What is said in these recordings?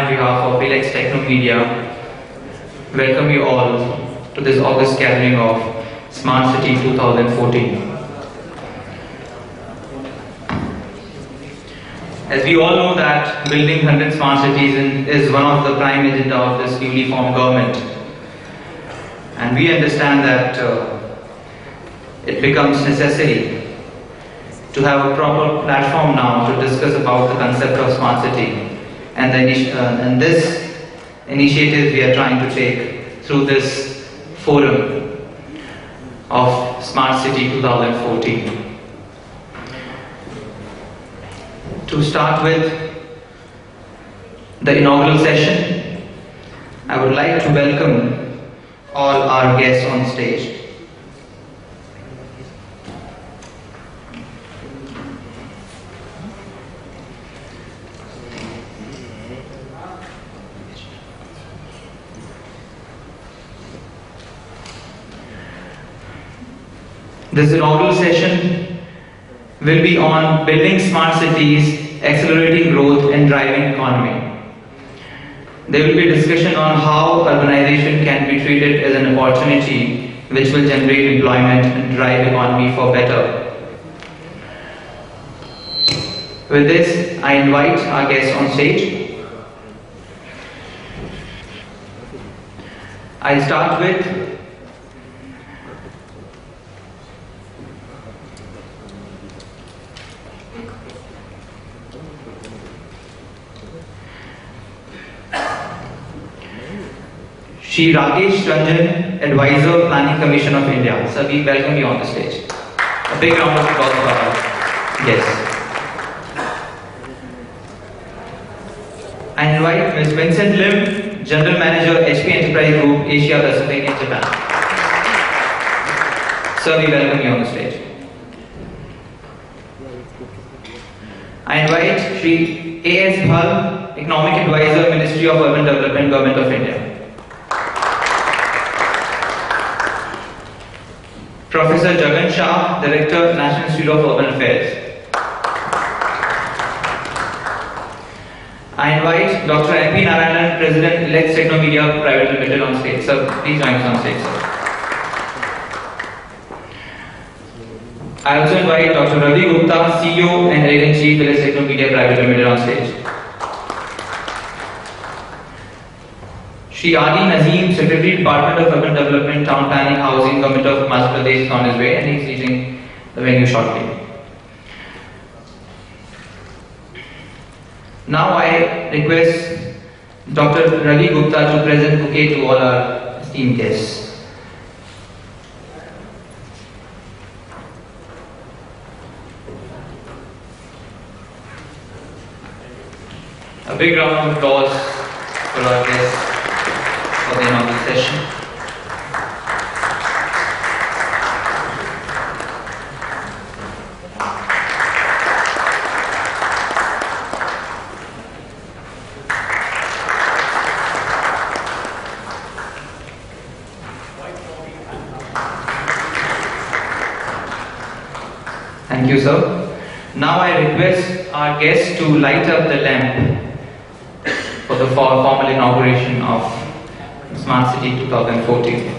behalf of Elets Technomedia, welcome you all to this August gathering of Smart City 2014. As we all know that building 100 smart cities is one of the prime agenda of this newly formed government. And we understand that it becomes necessary to have a proper platform now to discuss about the concept of smart city and this initiative we are trying to take through this forum of Smart City 2014. To start with the inaugural session, I would like to welcome all our guests on stage. This inaugural session will be on building smart cities, accelerating growth and driving economy. There will be a discussion on how urbanization can be treated as an opportunity which will generate employment and drive economy for better. With this, I invite our guests on stage. I'll start with Shri Rakesh, Ranjan, Advisor, Planning Commission of India. Sir, we welcome you on the stage. A big round of applause for our guests. I invite Ms. Vincent Lim, General Manager, HP Enterprise Group, Asia Pacific and Japan. Sir, we welcome you on the stage. I invite Shri A.S. Bhal, Economic Advisor, Ministry of Urban Development, Government of India. Professor Jagan Shah, Director, National Institute of Urban Affairs. I invite Dr. M.P. Narayanan, President, Elets Technomedia Private Limited on stage. Sir, please join us on stage, sir. I also invite Dr. Ravi, Gupta, CEO and Editor-in-Chief, Elets Technomedia Private Limited on stage. Shri Nazeem, Secretary, Department of Urban Development, Town Planning, Housing, Government of Himachal Pradesh is on his way and he is reaching the venue shortly. Now I request Dr. Ravi Gupta to present bouquet to all our esteemed guests. A big round of applause for our guests for the inaugural session. Thank you, sir. Now I request our guests to light up the lamp for the formal inauguration of Smart City 2014.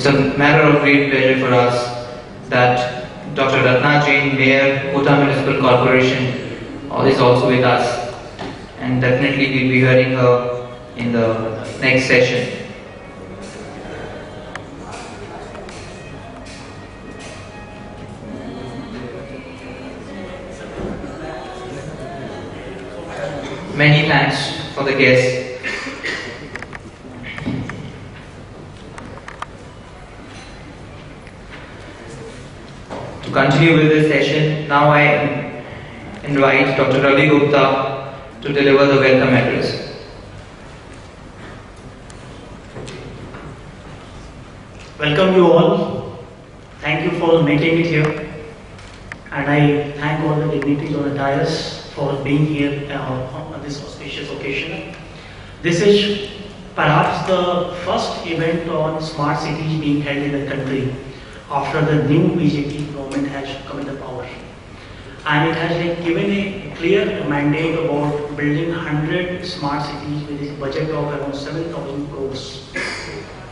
It's a matter of great pleasure for us that Dr. Ratna Jain, Mayor, Gupta Municipal Corporation, is also with us, and definitely we'll be hearing her in the next session. Many thanks for the guests. To continue with this session, now I invite Dr. Ravi Gupta to deliver the welcome address. Welcome you all. Thank you for making it here. And I thank all the dignitaries on the dais for being here on this auspicious occasion. This is perhaps the first event on smart cities being held in the country after the new BJP government has come into power. And it has given a clear mandate about building 100 smart cities with a budget of around 7,000 crores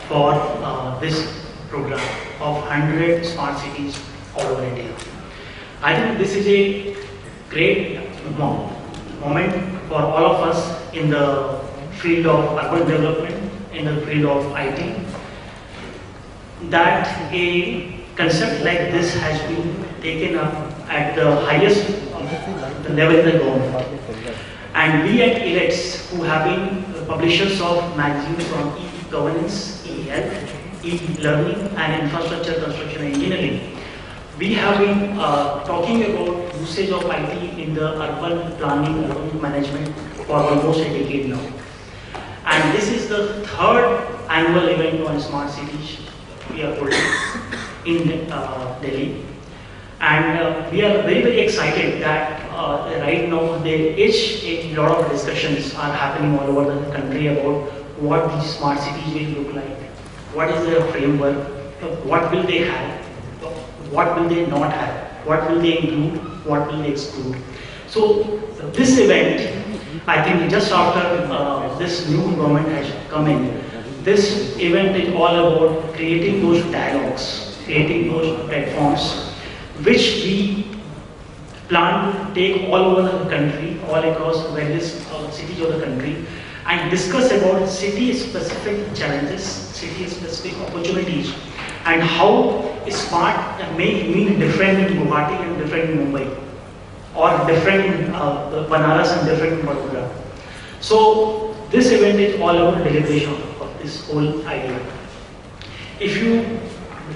for this program of 100 smart cities all over India. I think this is a great moment for all of us in the field of urban development, in the field of IT, that a concept like this has been taken up at the highest level in the government. And we at Elets, who have been publishers of magazines on e-governance, e-health, e-learning and infrastructure construction and engineering, we have been talking about usage of IT in the urban planning, urban management for almost a decade now. And this is the third annual event on smart cities we are holding in Delhi. And we are very, very excited that right now there is a lot of discussions are happening all over the country about what these smart cities will look like, what is their framework, what will they have, what will they not have, what will they include, what will they exclude. So this event, I think just after this new government has come in, this event is all about creating those dialogues, creating those platforms, which we plan to take all over the country, all across various cities of the country, and discuss about city-specific challenges, city-specific opportunities, and how smart may mean different in Guwahati and different in Mumbai, or different in Banaras and different in Vadodara. So this event is all about deliberation of this whole idea. If you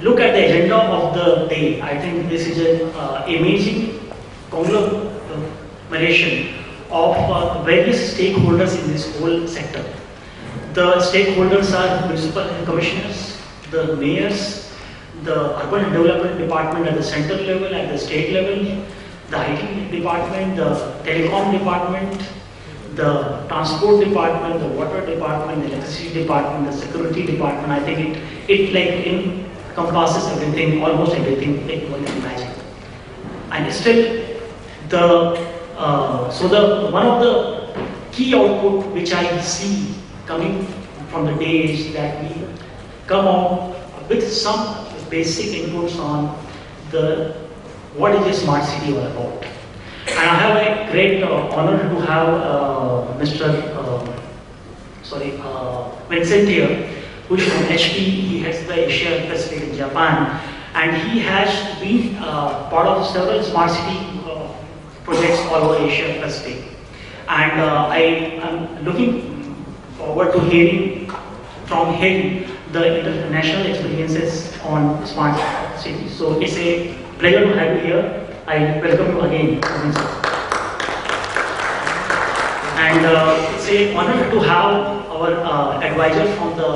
look at the agenda of the day, I think this is an amazing conglomeration of various stakeholders in this whole sector. The stakeholders are municipal commissioners, the mayors, the urban development department at the central level, at the state level, the IT department, the telecom department, the transport department, the water department, the electricity department, the security department. I think it encompasses everything, almost everything like one can imagine. And still, one of the key output which I see coming from the day is that we come out with some basic inputs on what is a smart city all about. And I have a great honor to have Vincent here, who is from HP. He heads the Asia Pacific in Japan, and he has been part of several smart city projects all over Asia Pacific. And I am looking forward to hearing from him the international experiences on smart cities. So it's a pleasure to have you here. I welcome you again, Vincent. And it's an honor to have our advisor from the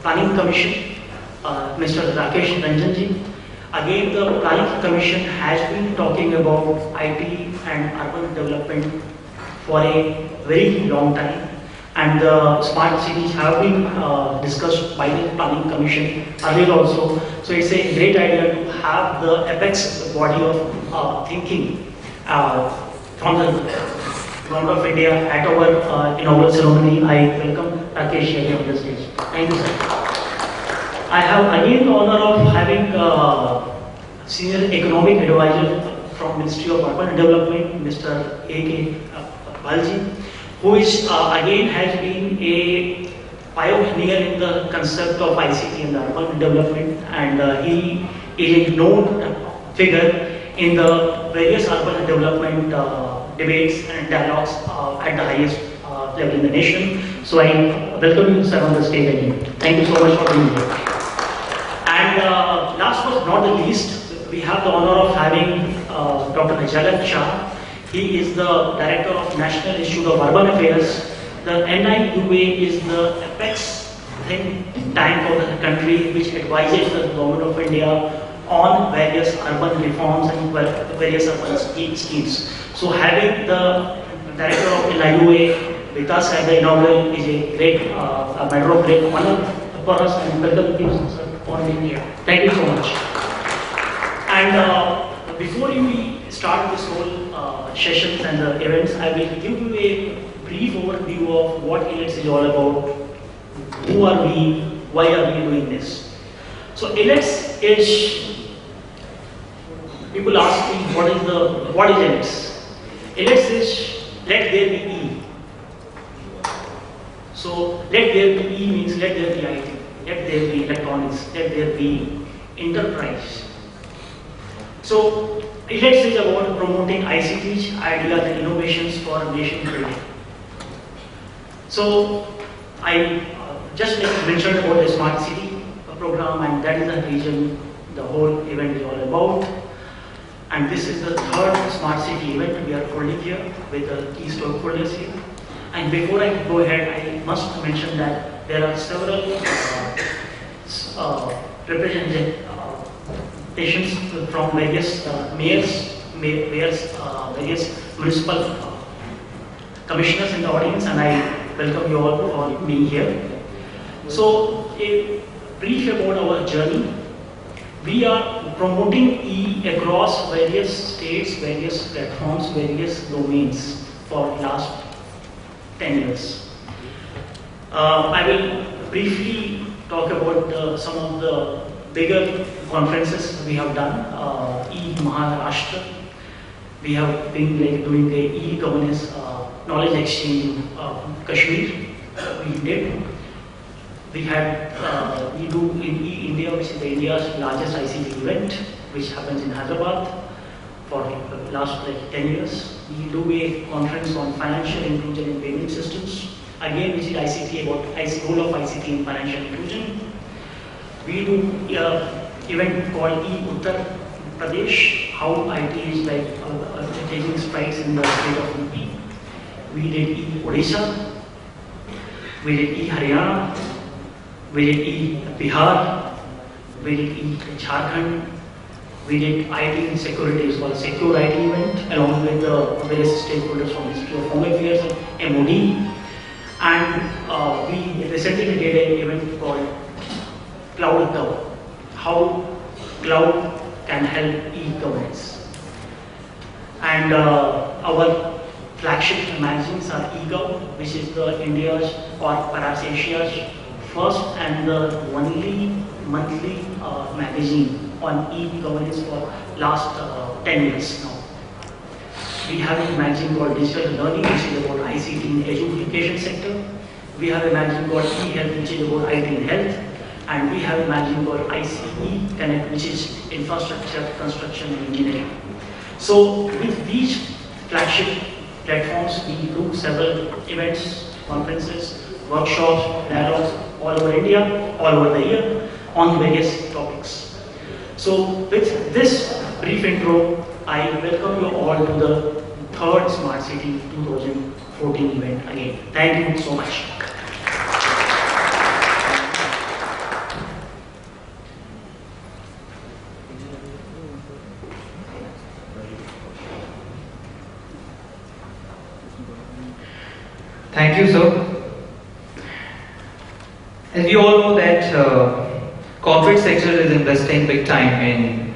Planning Commission, Mr. Rakesh Ranjan. Again, the Planning Commission has been talking about IT and urban development for a very long time. And the smart cities have been discussed by the Planning Commission earlier also. So it's a great idea to have the apex body of thinking from the government of India at our inaugural ceremony. I welcome Rakesh here on the stage. Thank you, sir. I have again the honor of having Senior Economic Advisor from Ministry of Urban Development, Mr. A.K. Bhalji, who is again has been a pioneer in the concept of ICT in the urban development, and he is a known figure in the various urban development debates and dialogues at the highest level in the nation. So I welcome you, sir, on the stage again. Thank you so much for being here. And last but not the least, we have the honor of having Dr. Jagan Shah. He is the Director of National Institute of Urban Affairs. The NIUA is the apex think tank of the country which advises the government of India on various urban reforms and various urban schemes. So having the Director of NIUA with us at the Inaugural is a great, a matter of great honor for us, and welcome you, sir, for being here. Thank you so much. And before we start this whole sessions and the events, I will give you a brief overview of what Elets is all about. Who are we? Why are we doing this? So Elets is, people ask me what is Elets? Elets is let there be E. So let there be E means let there be IT, let there be electronics, let there be enterprise. So Elets is about promoting ICTs, ideas and innovations for nation building. So I just mentioned about the Smart City program, and that is the region the whole event is all about. And this is the third Smart City event we are holding here with the key stakeholders here. And before I go ahead, I must mention that there are several representations from various mayors, various municipal commissioners in the audience, and I welcome you all for being here. So, a brief about our journey. We are promoting E across various states, various platforms, various domains for last 10 years. I will briefly talk about some of the bigger conferences we have done. E-Maharashtra. We have been doing the e-governance knowledge exchange in Kashmir. We did. We do in E-India, which is India's largest ICT event, which happens in Hyderabad for the last 10 years. We do a conference on financial inclusion in payment systems, again which is ICT, about role of ICT in financial inclusion. We do event called E-Uttar Pradesh, how IT is taking strides in the state of UP. We did E-Odisha, we did E-Haryana, we did E-Bihar, we did E-Jharkhand, we did IT in security, it's called Secure IT event, along with the various stakeholders from Ministry of Home Affairs and MOD. And we recently did an event called Cloud Gov, how cloud can help e-governance. And our flagship magazines are eGov, which is the India's or perhaps Asia's first and the only monthly magazine on e-governance for last 10 years now. We have a magazine called Digital Learning, which is about ICT in education sector. We have a magazine called e-Health, which is about IT in health. And we have a magazine called ICE Connect, which is infrastructure, construction and engineering. So with these flagship platforms, we do several events, conferences, workshops, dialogues all over India, all over the year on various topics. So with this brief intro, I welcome you all to the third Smart City 2014 event again. Thank you so much. Thank you, sir. As we all know that corporate sector is investing big time in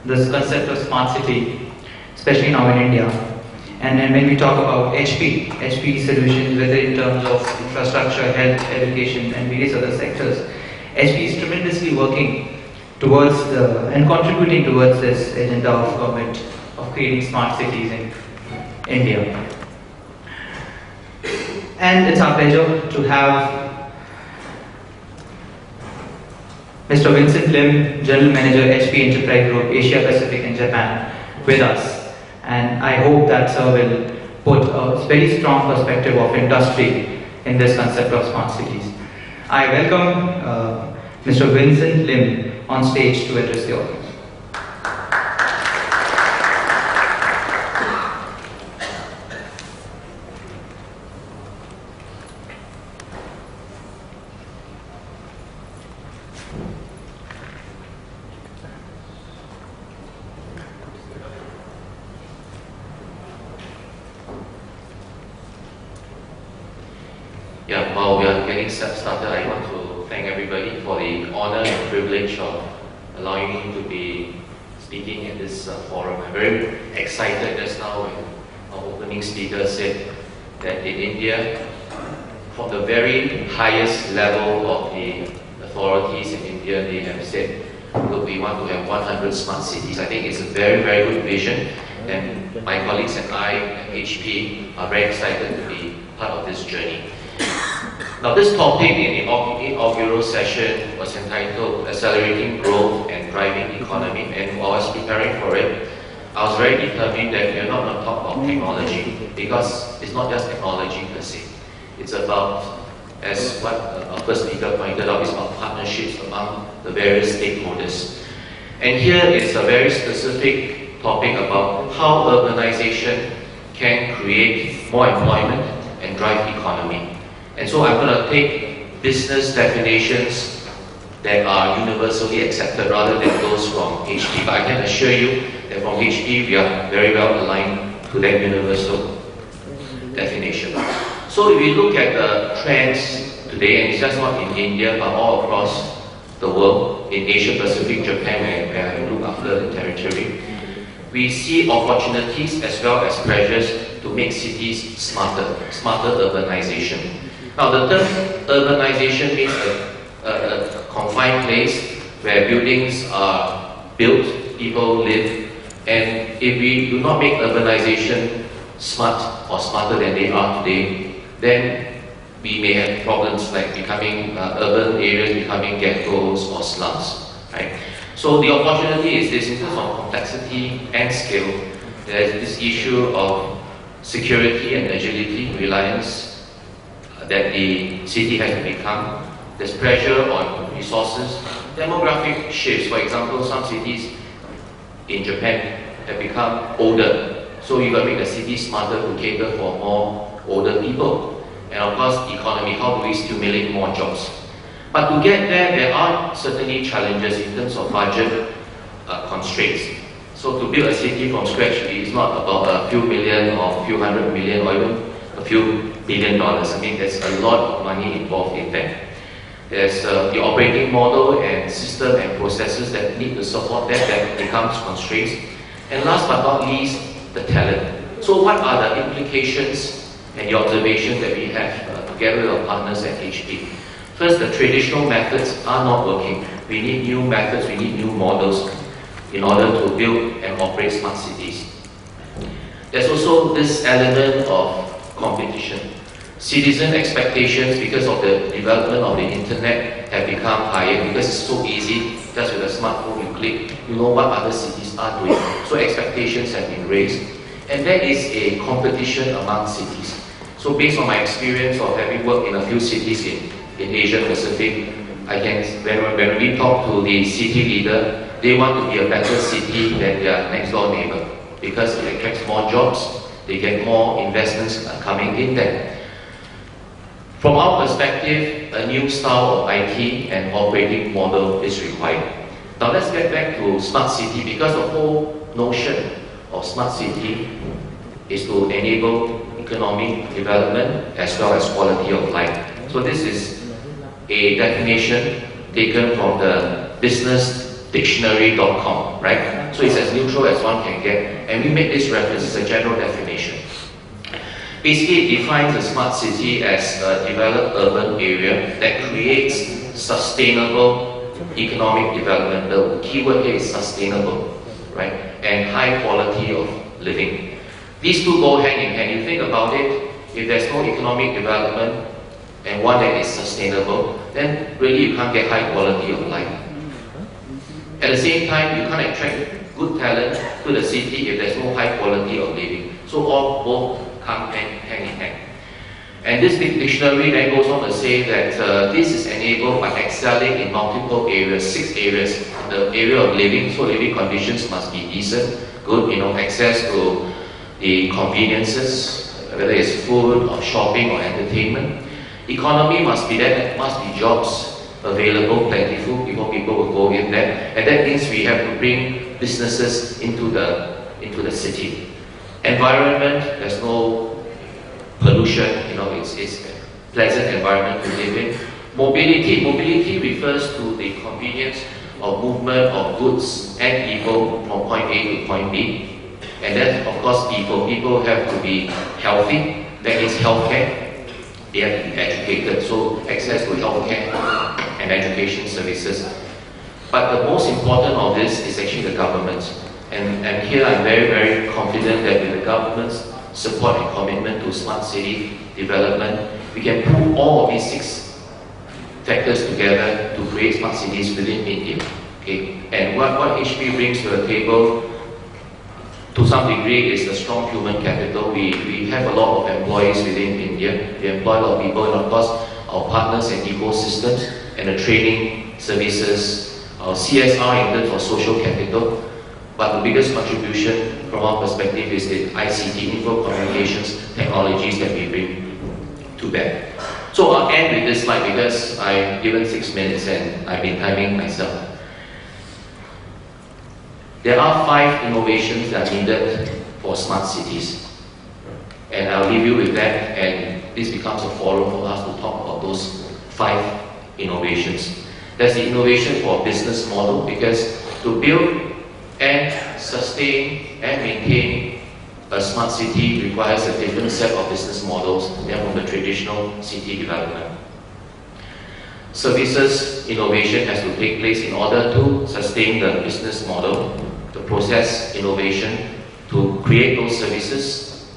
this concept of smart city, especially now in India. And when we talk about HP solutions, whether in terms of infrastructure, health, education, and various other sectors, HP is tremendously working towards and contributing towards this agenda of government of creating smart cities in India. And it's our pleasure to have Mr. Vincent Lim, General Manager, HP Enterprise Group, Asia Pacific and Japan, with us. And I hope that sir will put a very strong perspective of industry in this concept of smart cities. I welcome Mr. Vincent Lim on stage to address the audience. Yeah, while we are getting started, I want to thank everybody for the honor and privilege of allowing me to be speaking at this forum. I'm very excited just now when our opening speaker said that in India, from the very highest level of the authorities in India, they have said, look, we want to have 100 smart cities. I think it's a very, very good vision, and my colleagues and I at HP are very excited to be part of this journey. Now, this topic in the inaugural session was entitled Accelerating Growth and Driving Economy, and while I was preparing for it, I was very determined that we're not going to talk about technology, because it's not just technology per se. It's about, as what our first speaker pointed out, it's about partnerships among the various stakeholders. And here is a very specific topic about how urbanization can create more employment and drive economy. And so I'm going to take business definitions that are universally accepted rather than those from HP. But I can assure you that from HP we are very well aligned to that universal definition. So if we look at the trends today, and it's just not in India but all across the world, in Asia Pacific, Japan, where I look after the territory, we see opportunities as well as pressures to make cities smarter urbanization. Now, the term urbanization means a confined place where buildings are built, people live, and if we do not make urbanization smart or smarter than they are today, then we may have problems like becoming urban areas becoming ghettos or slums, right? So the opportunity is this: in terms of complexity and scale, there is this issue of security and agility, reliance that the city has to become. There's pressure on resources, demographic shifts. For example, some cities in Japan have become older, so you've got to make the city smarter to cater for more older people. And of course, economy, how do we stimulate more jobs? But to get there are certainly challenges in terms of budget constraints. So to build a city from scratch is not about a few million or a few hundred million or even a few billion dollars. I mean, there's a lot of money involved in that. There's the operating model and system and processes that need to support that becomes constraints. And last but not least, the talent. So what are the implications and the observations that we have together with our partners at HP? First, the traditional methods are not working. We need new methods, we need new models in order to build and operate smart cities. There's also this element of competition. Citizen expectations, because of the development of the internet, have become higher because it's so easy. Just with a smartphone you click, you know what other cities are doing. So expectations have been raised. And there is a competition among cities. So based on my experience of having worked in a few cities in Asia Pacific, when we talk to the city leader, they want to be a better city than their next door neighbor because it attracts more jobs, they get more investments coming in there. From our perspective, a new style of IT and operating model is required. Now let's get back to smart city, because the whole notion of smart city is to enable economic development as well as quality of life. So this is a definition taken from the businessdictionary.com, right? So it's as neutral as one can get, and we make this reference as a general definition. Basically, it defines a smart city as a developed urban area that creates sustainable economic development. The keyword here is sustainable, right? And high quality of living. These two go hand in hand. You think about it, if there's no economic development and one that is sustainable, then really you can't get high quality of life. At the same time, you can't attract good talent to the city if there's no high quality of living. So all both come hand in hand. And this dictionary then goes on to say that this is enabled by excelling in multiple areas, 6 areas. In the area of living, so living conditions must be decent, good, access to the conveniences, whether it's food or shopping or entertainment. Economy must be there, must be jobs available, plentiful, before people will go in there. And that means we have to bring businesses into the city. Environment, there's no pollution, it's a pleasant environment to live in. Mobility refers to the convenience of movement of goods and people from point A to point B. And then, of course, people have to be healthy. That is healthcare. They have to be educated, so access to healthcare and education services. But the most important of this is actually the government. And here I'm very, very confident that with the government's support and commitment to smart city development, we can put all of these 6 factors together to create smart cities within India. Okay? And what HP brings to the table, to some degree, is a strong human capital. We have a lot of employees within India. We employ a lot of people, and of course, our partners and ecosystems, and the training services, our CSR in terms of social capital. But the biggest contribution from our perspective is the ICT, info communications technologies that we bring to bear. So I'll end with this slide because I'm given 6 minutes and I've been timing myself. There are 5 innovations that are needed for smart cities. And I'll leave you with that, and this becomes a forum for us to talk about those 5 innovations. There's the innovation for business model, because to build and sustain and maintain a smart city requires a different set of business models than from the traditional city development. Services innovation has to take place in order to sustain the business model, the process innovation to create those services,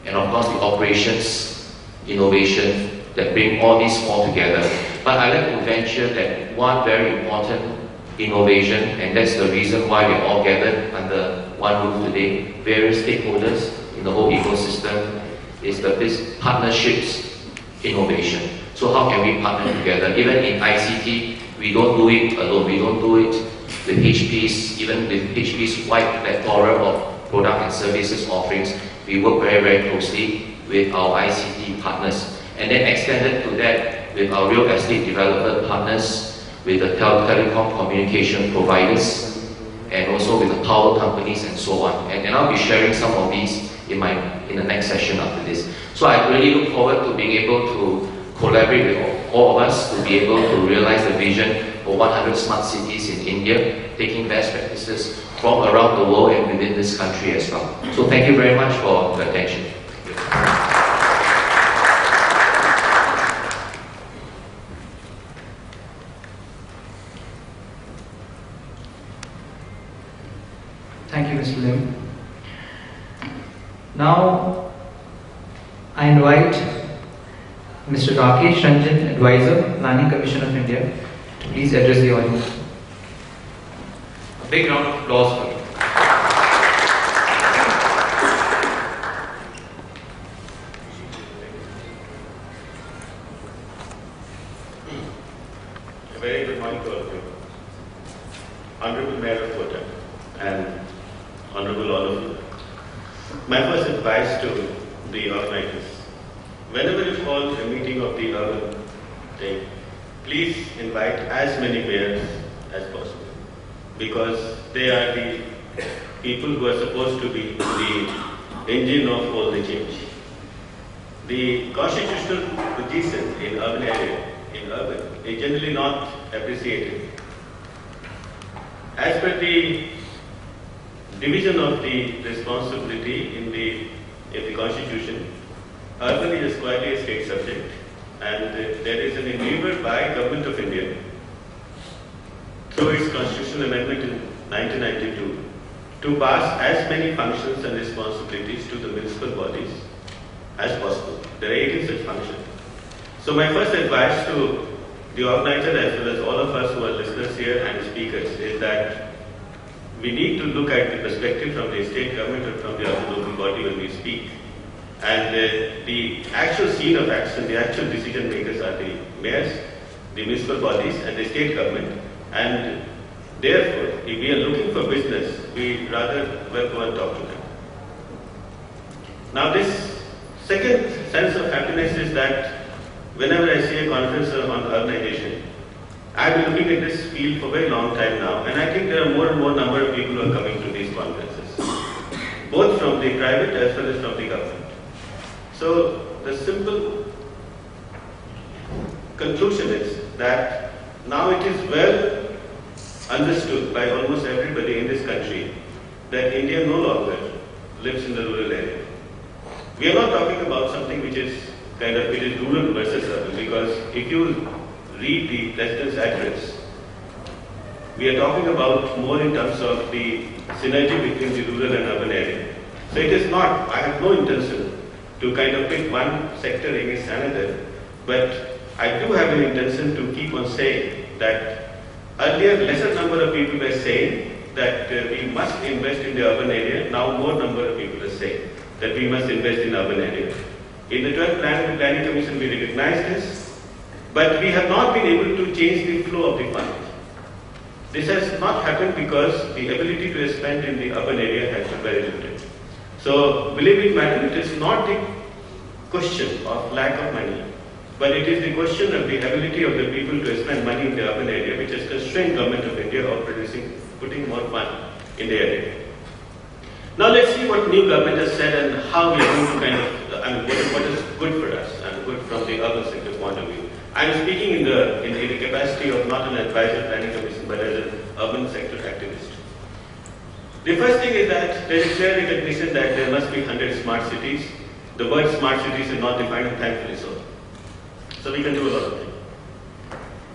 and of course the operations innovation that bring all these 4 together. But I like to venture that one very important innovation, and that's the reason why we're all gathered under one roof today, various stakeholders in the whole ecosystem, is the partnerships innovation. So how can we partner together? Even in ICT, we don't do it alone. We don't do it with HP's, even with HP's wide plethora of product and services offerings. We work very, very closely with our ICT partners. And then extended to that with our real estate developer partners, with the telecom communication providers, and also with the power companies and so on. And I'll be sharing some of these in the next session after this. So I really look forward to being able to collaborate with all of us to be able to realize the vision for 100 smart cities in India, taking best practices from around the world and within this country as well. So thank you very much for the attention. Thank you, Mr. Lim. Now, I invite Mr. Rakesh, Ranjan, Advisor, Planning Commission of India, to please address the audience. A big round of applause for you. A very good morning to all of you. Honorable Mayor of Kota and Honorable all of you. My first advice to the organizers: whenever you call a meeting of the urban thing, please invite as many mayors as possible, because they are the people who are supposed to be the engine of all the change. The constitutional position in urban area, is generally not appreciated. As per the division of the responsibility in the Constitution, urban is squarely a state subject and there is an endeavor by Government of India through its constitutional amendment in 1992 to pass as many functions and responsibilities to the municipal bodies as possible. There are 18 such functions. So my first advice to the organizer as well as all of us who are listeners here and speakers is that we need to look at the perspective from the state government or from the other local body when we speak. And the actual scene of action, the actual decision makers are the mayors, the municipal bodies and the state government. And therefore, if we are looking for business, we rather well go and talk to them. Now this second sense of happiness is that whenever I see a conference on urbanization, I've been looking at this field for a very long time now, and I think there are more and more number of people who are coming to these conferences, both from the private as well as from the government. So the simple conclusion is that now it is well understood by almost everybody in this country that India no longer lives in the rural area. We are not talking about something which is kind of, it is rural versus urban, because if you read the President's address, we are talking about more in terms of the synergy between the rural and urban area. So it is not, I have no intention to kind of pick one sector against another, but I do have an intention to keep on saying that earlier lesser number of people were saying that we must invest in the urban area, now more number of people are saying that we must invest in urban area. In the 12th Planning Commission we recognized this, but we have not been able to change the flow of the fund. This has not happened because the ability to spend in the urban area has been very limited. So, believe it, madam, it is not the question of lack of money, but it is the question of the ability of the people to spend money in the urban area, which has constrained Government of India of putting more fund in the area. Now let's see what new government has said and how we are going to kind of, what is good for us and good from the urban sector point of view. I am speaking in the capacity of not an advisor planning commission, but as an urban sector activist. The first thing is that there is clear recognition that there must be 100 smart cities. The word smart cities is not defined, and thankfully so. So we can do a lot of things.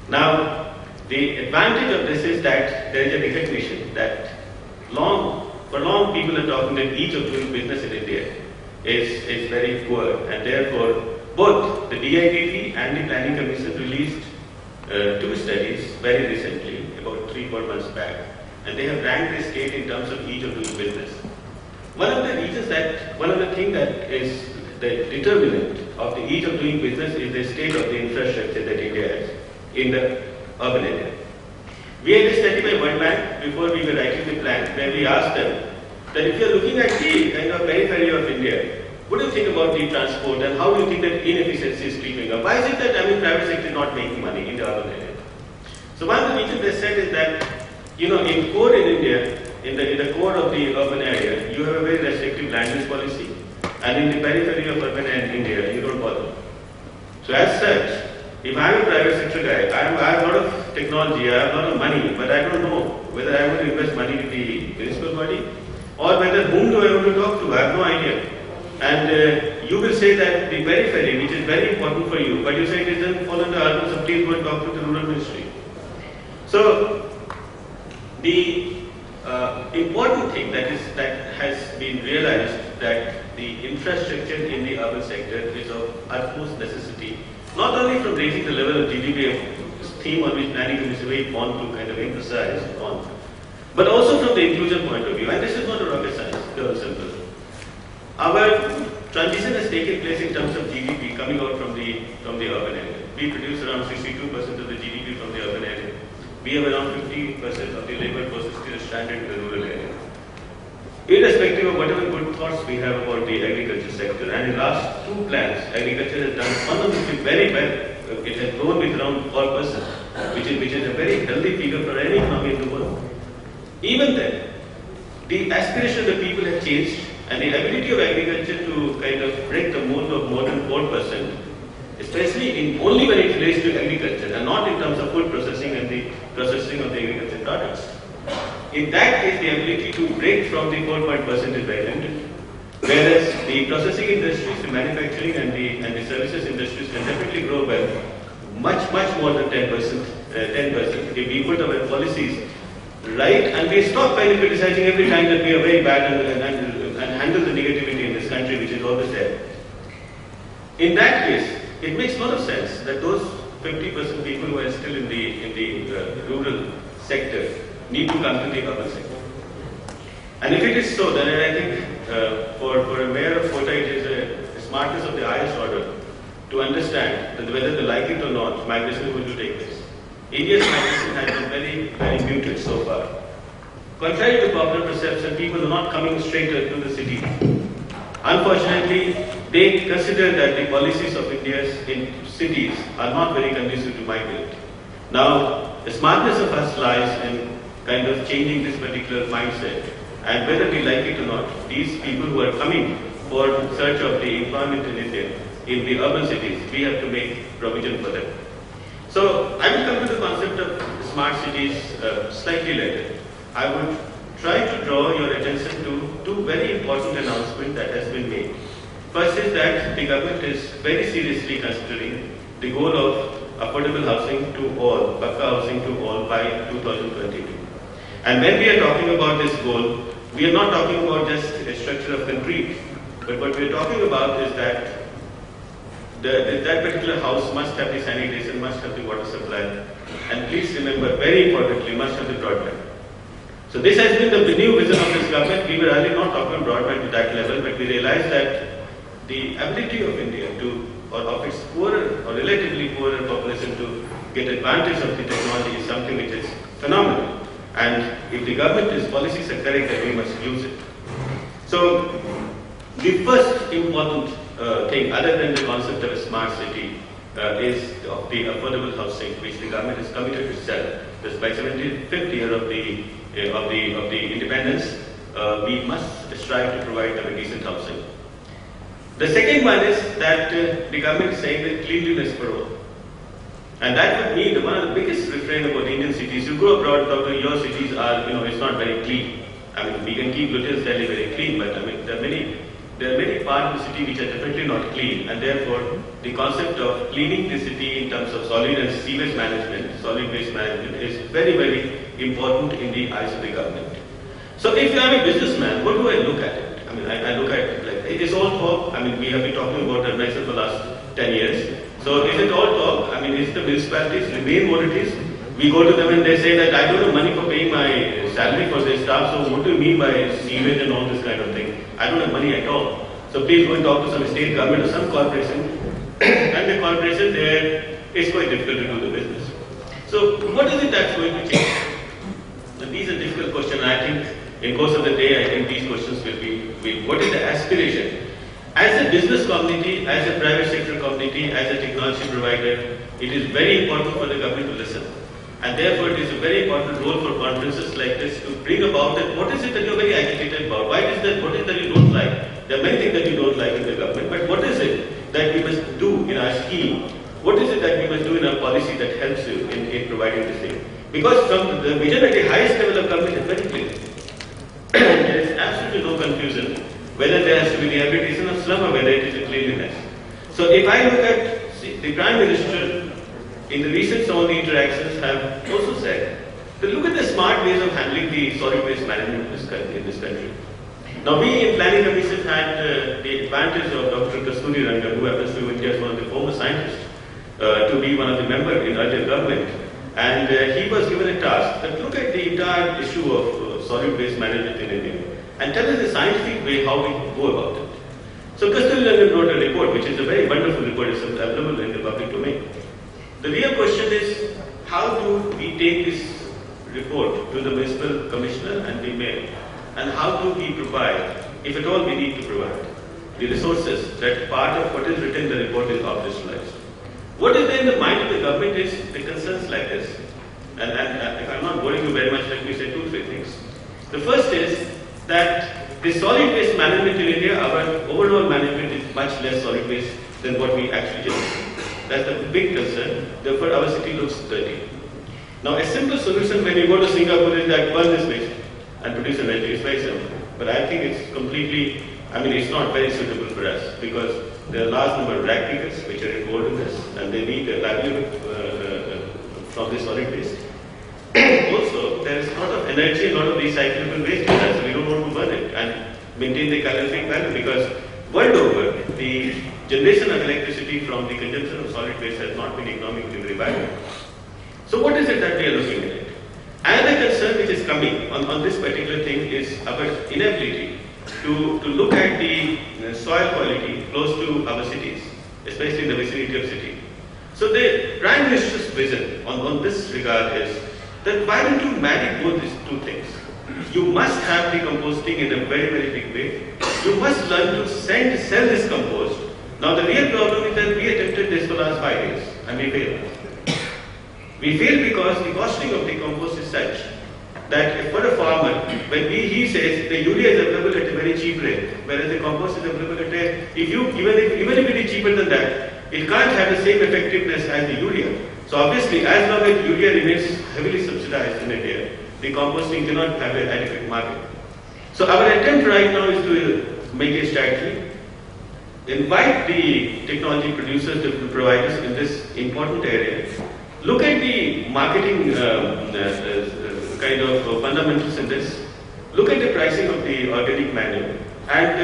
Now, the advantage of this is that there is a recognition that for long people are talking that ease of doing business in India is very poor, and therefore both the DITT and the Planning Commission released two studies very recently, about 3-4 months back, and they have ranked the state in terms of ease of doing business. One of the things that is the determinant of the ease of doing business is the state of the infrastructure that India has in the urban area. We had a study by World Bank before we were writing the plan, where we asked them that if you are looking at the kind of periphery of India, what do you think about the transport and how do you think that inefficiency is creeping up? Why is it that private sector is not making money in the urban area? So one of the reasons they said is that, in India, in the core of the urban area, you have a very restrictive land use policy, and in the periphery of urban India, you don't bother. So as such, if I am a private sector guy, I have a lot of technology, I have a lot of money, but I don't know whether I want to invest money with the municipal body or whether whom do I want to talk to. I have no idea. And you will say that the periphery, which is very important for you, but you say it doesn't fall under urban, so please go and talk to the rural ministry. So the important thing that has been realized that the infrastructure in the urban sector is of utmost necessity, not only from raising the level of GDP, a theme on which Planning Commission is very fond to kind of emphasize on, but also from the inclusion point of view. And this is not a rocket science, pure and simple. Our transition has taken place in terms of GDP coming out from the urban area. We produce around 62% of the GDP from the urban area. We have around 50% of the labor force still stranded in the rural area. Irrespective of whatever good thoughts we have about the agriculture sector, and in the last 2 plans, agriculture has done fundamentally very well. It has grown with around 4%, which is a very healthy figure for any economy in the world. Even then, the aspiration of the people have changed, and the ability of agriculture to kind of break the mold of more than 4%, especially only when it relates to agriculture and not in terms of food processing and the processing of the agricultural products. In that case, the ability to break from the 4% is very limited. Whereas the processing industries, the manufacturing and the services industries can definitely grow well, much more than 10%. 10% if we put our policies right and we stop kind of criticizing every time that we are very bad and handle the negativity in this country, which is always there. In that case, it makes a lot of sense that those 50% people who are still in the rural sector need to come to the urban sector. And if it is so, then I think for a mayor of Kota, it is a smartness of the highest order to understand that whether they like it or not, migration is going to take place. India's migration has been very muted so far. Contrary to popular perception, people are not coming straight to the city. Unfortunately, they consider that the policies of India in cities are not very conducive to migrate. Now, the smartness of us lies in kind of changing this particular mindset. And whether we like it or not, these people who are coming for search of the employment in India, in the urban cities, we have to make provision for them. So, I will come to the concept of smart cities slightly later. I would try to draw your attention to two very important announcements that has been made. First is that the government is very seriously considering the goal of affordable housing to all, Pakka housing to all by 2022. And when we are talking about this goal, we are not talking about just a structure of concrete, but what we are talking about is that that particular house must have the sanitation, must have the water supply, and please remember, very importantly, must have the broadband. So this has been the new vision of this government. We were earlier not talking broadband to that level, but we realized that the ability of India to, or of its poorer or relatively poorer population to get advantage of the technology is something which is phenomenal. And if the government's policies are correct, then we must use it. So the first important thing, other than the concept of a smart city, is of the affordable housing, which the government is committed to sell. This by 75th year of the independence, we must strive to provide them a decent housing. The second one is that the government is saying that cleanliness for all. And that would mean that one of the biggest refrain about Indian cities, you go abroad, doctor, your cities are, it's not very clean. I mean, we can keep Lutyens Delhi very clean, but I mean, there are many parts of the city which are definitely not clean, and therefore the concept of cleaning the city in terms of solid and sewage management, solid waste management, is very important in the eyes of the government. So if you are a businessman, what do I look at it? I mean, I look at it like, it is all talk. I mean, we have been talking about urbanization for the last 10 years. So is it all talk? I mean, is the municipalities remain what it is? We go to them and they say that I don't have money for paying my salary for their staff, so what do you mean by sewage and all this kind of thing? I don't have money at all. So please go and talk to some state government or some corporation. And the corporation there, it's quite difficult to do the business. So what is it that's going to change? And these are difficult questions. I think in course of the day, I think these questions will be what is the aspiration? As a business community, as a private sector community, as a technology provider, it is very important for the government to listen. And therefore, it is a very important role for conferences like this to bring about that what is it that you are very agitated about? What is that you don't like? There are many things that you don't like in the government, but what is it that we must do in our scheme? What is it that we must do in our policy that helps you in providing this thing? Because from the vision at the highest level of government is very clear. There is absolutely no confusion whether there has to be the rehabilitation of slum or whether it is a cleanliness. So if I look at the Prime Minister, in the recent some of the interactions have also said to look at the smart ways of handling the solid waste management in this country. Now we in Planning Commission had the advantage of Dr. Kasturi Ranjan, who happens to be India's one of the foremost scientists, to be one of the members in earlier government. And he was given a task that look at the entire issue of solid waste management in India and tell us the scientific way how we go about it. So Kasturi Ranjan wrote a report, which is a very wonderful report, it's available in the public domain. The real question is, how do we take this report to the municipal commissioner and the mayor, and how do we provide, if at all we need to provide, the resources that part of what is written in the report is operationalized. What is there in the mind of the government is the concerns like this. And if I'm not boring you very much, let me say 2-3 things. The first is that the solid waste management in India, our overall management is much less solid waste than what we actually generate. That's the big concern. Therefore, our city looks dirty. Now, a simple solution when you go to Singapore is that burn this waste and produce energy. It's very simple. But I think it's completely I mean, it's not very suitable for us because there are a large number of rag pickers which are involved in this, and they need a livelihood from this solid waste. Also, there is a lot of energy and a lot of recyclable waste in that, so we don't want to burn it and maintain the calorific value, because world over, the generation of electricity from the consumption of solid waste has not been economically very viable. So what is it that we are looking at? Another concern which is coming on this particular thing is our inability to look at the soil quality close to our cities, especially in the vicinity of city. So the Prime Minister's vision on this regard is that why don't you marry both these two things? You must have the composting in a very, very big way. You must learn to sell this compost. Now the real problem is that we attempted this for the last 5 years and we failed. We failed because the costing of the compost is such that for a farmer, when he says the urea is available at a very cheap rate, whereas the compost is available at a, even if it is cheaper than that, it can't have the same effectiveness as the urea. So obviously, as long as urea remains heavily subsidized in India, the composting cannot have an adequate market. So our attempt right now is to make a strategy, invite the technology producers to provide us in this important area, look at the marketing kind of fundamentals in this, look at the pricing of the organic manure, and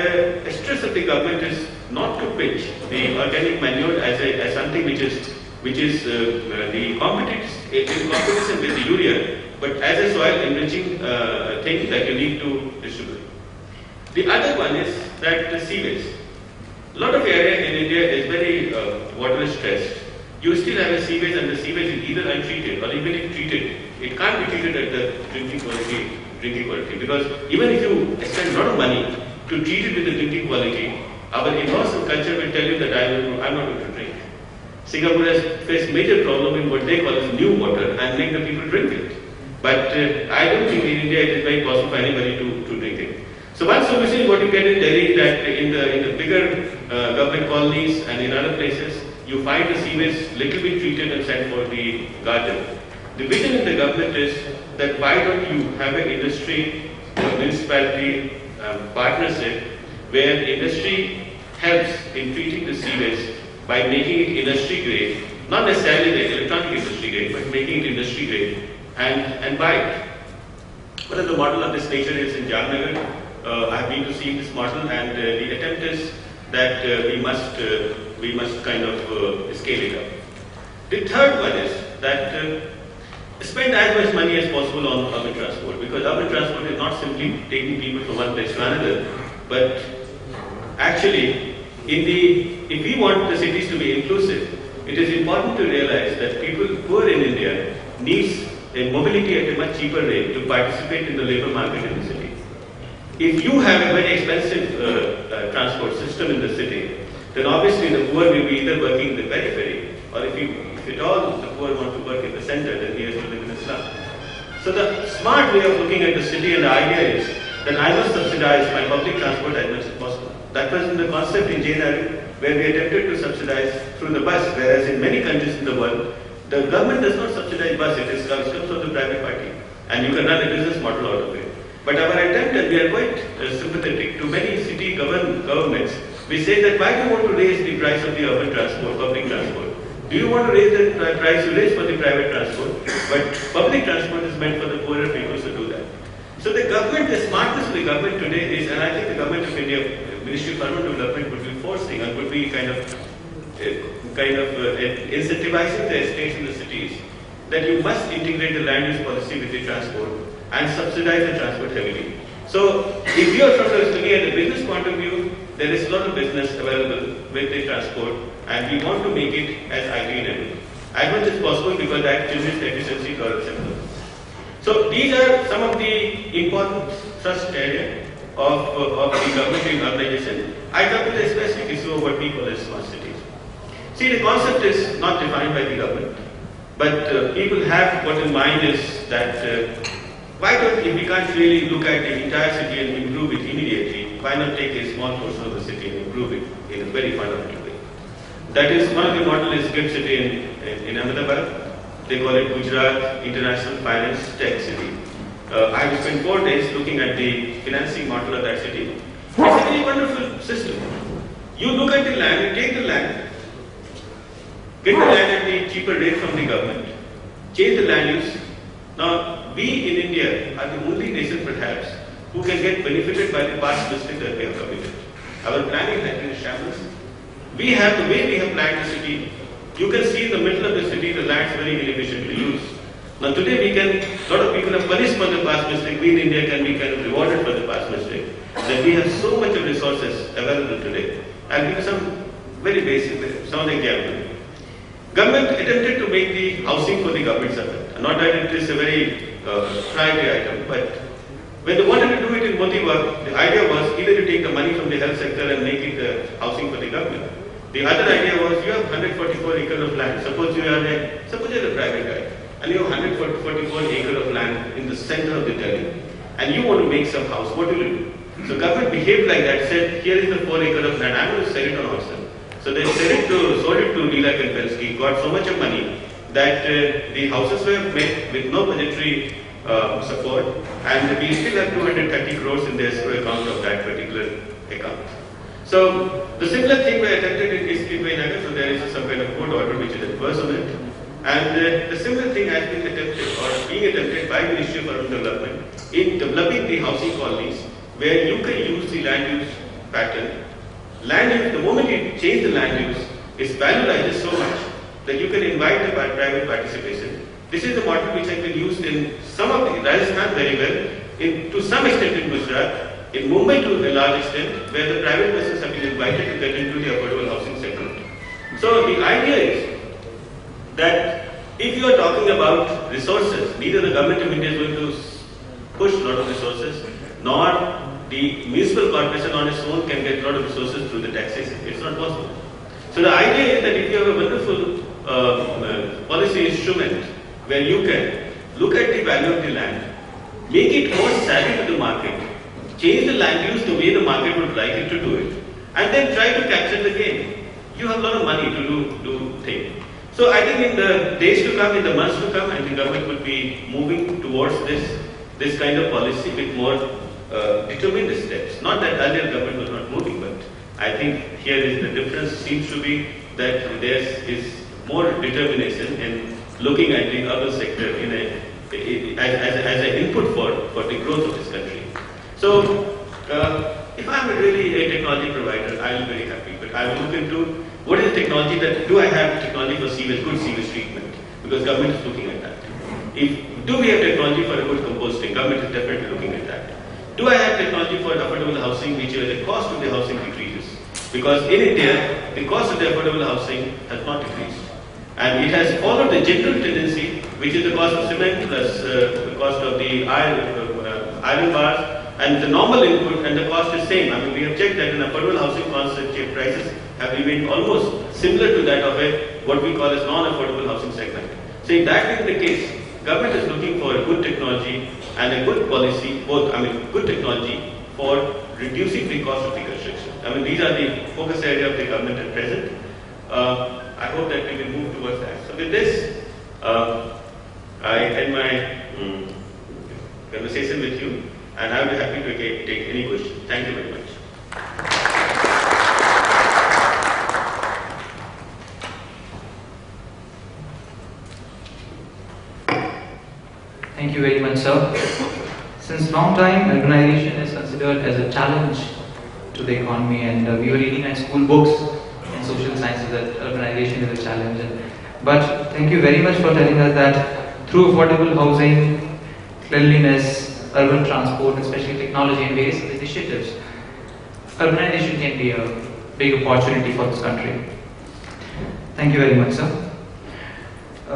the stress of the government is not to pitch the organic manure as something which is the competition with the urea, but as a soil enriching thing that you need to distribute. The other one is that the sewage. A lot of area in India is very water stressed. You still have a sewage, and the sewage is either untreated or even if treated, it can't be treated at the drinking quality, because even if you spend a lot of money to treat it with the drinking quality, our in-laws and culture will tell you that I'm not going to drink. Singapore has faced major problem in what they call as new water and make the people drink it. But I don't think in India it is very possible for anybody to drink it. So one solution is what you get in Delhi, that in the bigger government colonies and in other places, you find the sewage little bit treated and sent for the garden. The vision in the government is that why don't you have an industry municipality partnership where industry helps in treating the sewage by making it industry grade, not necessarily the electronic industry grade, but making it industry grade and buy it. One of the model of this nature is in Jagan. I have been to see this model, and the attempt is that we must kind of scale it up. The third one is that spend as much money as possible on urban transport, because urban transport is not simply taking people from one place to another, but actually, if we want the cities to be inclusive, it is important to realize that people who are in India needs a mobility at a much cheaper rate to participate in the labor market in the city. If you have a very expensive transport system in the city, then obviously the poor will be either working in the periphery, or if at all the poor want to work in the center, then he has to live in a slum. So the smart way of looking at the city, and the idea is that I must subsidize my public transport as much as possible. That was in the concept in Jagan, where we attempted to subsidize through the bus, whereas in many countries in the world, the government does not subsidize bus, it comes from the private party, and you can run a business model out of it. But our attempt, and we are quite sympathetic to many city governments, we say that why do you want to raise the price of the urban transport, public transport? Do you want to raise the price you raise for the private transport? But public transport is meant for the poorer people to do that. So the government, the smartness of the government today is, and I think the government of India, Ministry of Urban Development would be forcing and would be kind of incentivizing the estates in the cities, that you must integrate the land use policy with the transport and subsidize the transport heavily. So if you are looking at the business point of view, there is a lot of business available with the transport, and we want to make it as IT-enabled. As much as possible, because that generates efficiency for example. So these are some of the important thrust area of the government in urbanization. I come to the specific issue of what we call as smart cities. See, the concept is not defined by the government, but people have what in mind is that why don't, if we can't really look at the entire city and improve it immediately, why not take a small portion of the city and improve it in a very fundamental way? That is, one of the models is GIFT City in Ahmedabad. They call it Gujarat International Finance Tech City. I have spent 4 days looking at the financing model of that city. It's a very wonderful system. You look at the land, you take the land, get the land at the cheaper rate from the government, change the land use. Now, we in India are the only nation perhaps who can get benefited by the past mistake that we have committed. Our planning has been shambles. We have, the way we have planned the city, you can see in the middle of the city the land is very inefficiently used. Now today we can, a lot of people are punished for the past mistake. We in India can be kind of rewarded for the past mistake. That we have so much of resources available today. I'll give you some very basic, some of the examples. Government attempted to make the housing for the government servant. Not that it is a very priority item, but when they wanted to do it in Motiwa, the idea was either to take the money from the health sector and make it housing for the government. The other idea was you have 144 acres of land. Suppose you're a private guy and you have 144 acres of land in the center of the Delhi and you want to make some house. What will you do? So government behaved like that, said here is the 4 acres of land, I'm going to sell it on auction. So they sold it to Leela Kempinski, got so much of money that the houses were made with no budgetary support, and we still have 230 crores in the escrow account of that particular account. So the similar thing we attempted in Nagar, so there is some kind of court order which is adverse on it, and the similar thing has been attempted or being attempted by Ministry of Urban Development in developing the housing colonies where you can use the land use pattern. Land use, the moment you change the land use, its value rises so much that you can invite the private participation. This is the model which has been used in some of the Rajasthan very well, to some extent in Gujarat, in Mumbai to a large extent, where the private persons have been invited to get into the affordable housing segment. So the idea is that if you are talking about resources, neither the government of India is going to push a lot of resources, nor the municipal corporation on its own can get a lot of resources through the taxation. It's not possible. So the idea is that if you have a wonderful policy instrument where you can look at the value of the land, make it more savvy to the market, change the land use the way the market would like it to do it, and then try to capture the gain. You have a lot of money to do things. So I think in the days to come, in the months to come, I think government would be moving towards this kind of policy with more determined steps. Not that earlier government was not moving, but I think here is the difference seems to be that there is more determination in looking at the urban sector as an input for the growth of this country. So if I'm really a technology provider, I will be very happy. But I will look into what is the technology that, do I have technology for sewage, good sewage treatment? Because government is looking at that. Do we have technology for a good composting? Government is definitely looking at that. Do I have technology for affordable housing, which where the cost of the housing decreases? Because in India, the cost of the affordable housing has not decreased. And it has followed the general tendency, which is the cost of cement plus the cost of the iron bars, and the normal input and the cost is same. I mean, we have checked that in affordable housing costs and prices have remained almost similar to that of what we call as non-affordable housing segment. So if that is the case, government is looking for a good technology and a good policy, good technology for reducing the cost of the construction. I mean, these are the focus area of the government at present. I hope that we will move towards that. So with this, I end my conversation with you, and I will be happy to take any questions. Thank you very much. Thank you very much, sir. Since long time, urbanization is considered as a challenge to the economy, and we were reading in school books in social sciences that urbanization is a challenge. But thank you very much for telling us that through affordable housing, cleanliness, urban transport, especially technology and various initiatives, urbanization can be a big opportunity for this country. Thank you very much, sir.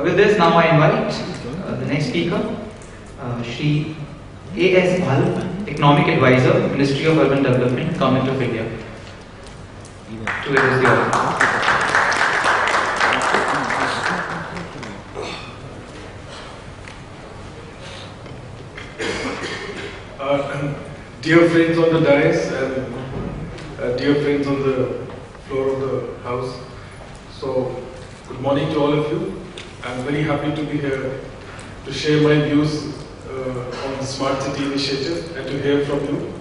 With this, now I invite the next speaker, Shri A.S. Bhal, Economic Advisor, Ministry of Urban Development, Government of India, to address the audience. Dear friends on the dais and dear friends on the floor of the house, so good morning to all of you. I'm very happy to be here to share my views on the Smart City initiative and to hear from you.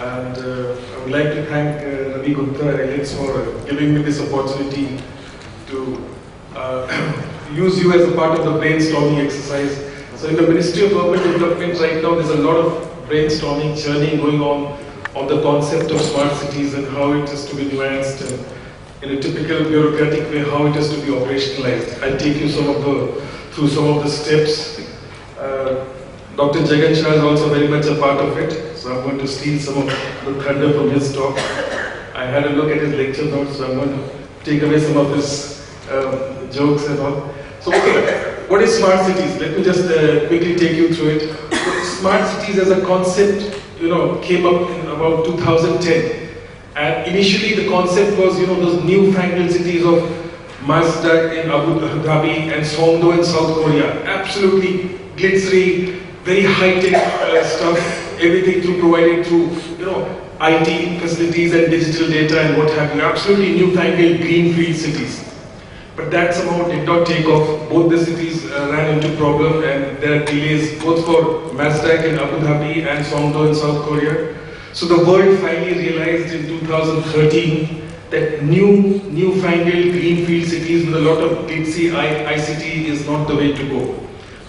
And I would like to thank Ravi, Gupta and Elets for giving me this opportunity to use you as a part of the brainstorming exercise. So in the Ministry of Urban Development right now, there's a lot of brainstorming, churning going on the concept of smart cities and how it is to be nuanced and in a typical bureaucratic way, how it is to be operationalized. I'll take you through some of the steps. Dr. Jagan Shah is also very much a part of it, so I'm going to steal some of the thunder from his talk. I had a look at his lecture notes, so I'm going to take away some of his jokes and all. So, okay, what is smart cities? Let me just quickly take you through it. So, smart cities as a concept, came up in about 2010. And initially the concept was, those newfangled cities of Mazda in Abu Dhabi and Songdo in South Korea. Absolutely glitzery, very high-tech stuff, everything provided through, IT facilities and digital data and what have you. Absolutely newfangled greenfield cities. But that somehow did not take off. Both the cities ran into problem and there are delays both for Mazda in Abu Dhabi and Songdo in South Korea. So the world finally realized in 2013 that newfangled greenfield cities with a lot of glitzy ICT is not the way to go.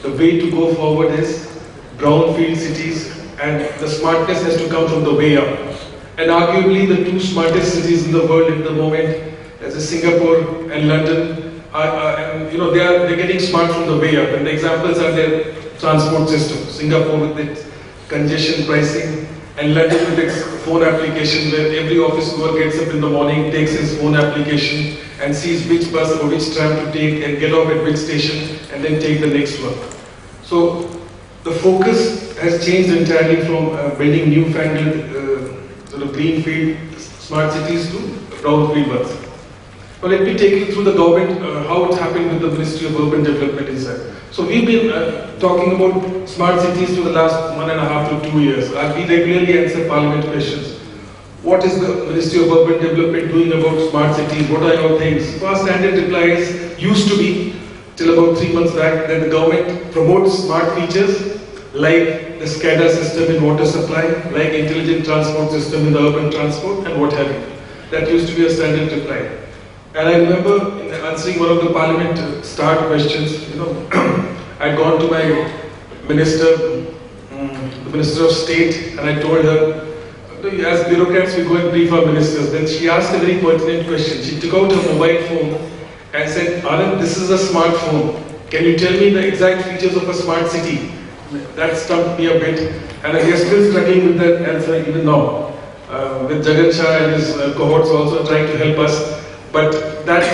The way to go forward is brownfield cities, and the smartness has to come from the way up. And arguably the two smartest cities in the world at the moment, as Singapore and London, they're getting smart from the way up. And the examples are their transport system. Singapore with its congestion pricing, and London with its phone application where every office worker gets up in the morning, takes his phone application and sees which bus or which tram to take and get off at which station and then take the next one. So the focus has changed entirely from building newfangled sort of greenfield smart cities to brownfield ones. Now let me take you through the government, how it happened with the Ministry of Urban Development inside. So we've been talking about smart cities for the last 1.5 to 2 years. We regularly answer Parliament questions. What is the Ministry of Urban Development doing about smart cities? What are your things? So our standard reply used to be, till about 3 months back, that the government promotes smart features like the SCADA system in water supply, like intelligent transport system in the urban transport and what have you. That used to be a standard reply. And I remember in answering one of the Parliament start questions, I'd gone to my minister, the Minister of State, and I told her, as bureaucrats we go and brief our ministers. Then she asked a very pertinent question. She took out her mobile phone and said, Anand, this is a smartphone. Can you tell me the exact features of a smart city? That stumped me a bit, and we are still struggling with that answer even now. With Jagan Shah and his cohorts also trying to help us. But that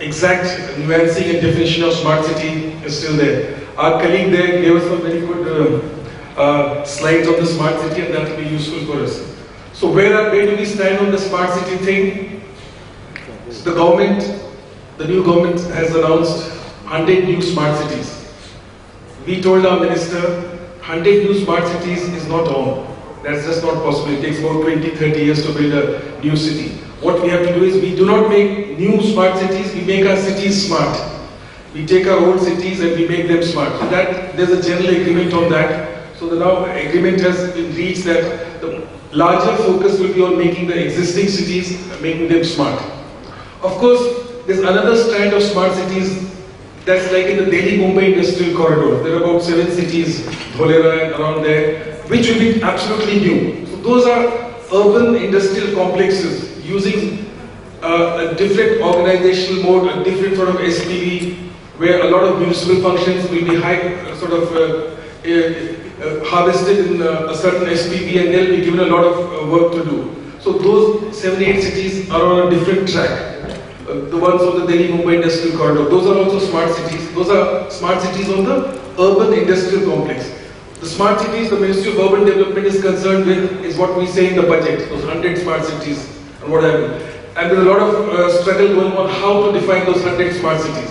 exact nuancing and definition of smart city is still there. Our colleague there gave us some very good slides on the smart city, and that will be useful for us. So where do we stand on the smart city thing? So the new government has announced 100 new smart cities. We told our minister 100 new smart cities is not on. That's just not possible. It takes about 20-30 years to build a new city. What we have to do is we do not make new smart cities, we make our cities smart. We take our old cities and we make them smart. So that there's a general agreement on that. So the now agreement has been reached that the larger focus will be on making the existing cities, making them smart. Of course, there's another strand of smart cities that's like in the Delhi-Mumbai industrial corridor. There are about 7 cities, Dholera and around there, which will be absolutely new. So those are urban industrial complexes using a different organizational mode, a different sort of SPV, where a lot of municipal functions will be harvested in a certain SPV and they'll be given a lot of work to do. So those 7-8 cities are on a different track. The ones on the Delhi-Mumbai industrial corridor, those are also smart cities. Those are smart cities on the urban industrial complex. The smart cities the Ministry of Urban Development is concerned with is what we say in the budget, those 100 smart cities and what have you. And there's a lot of struggle going on how to define those 100 smart cities.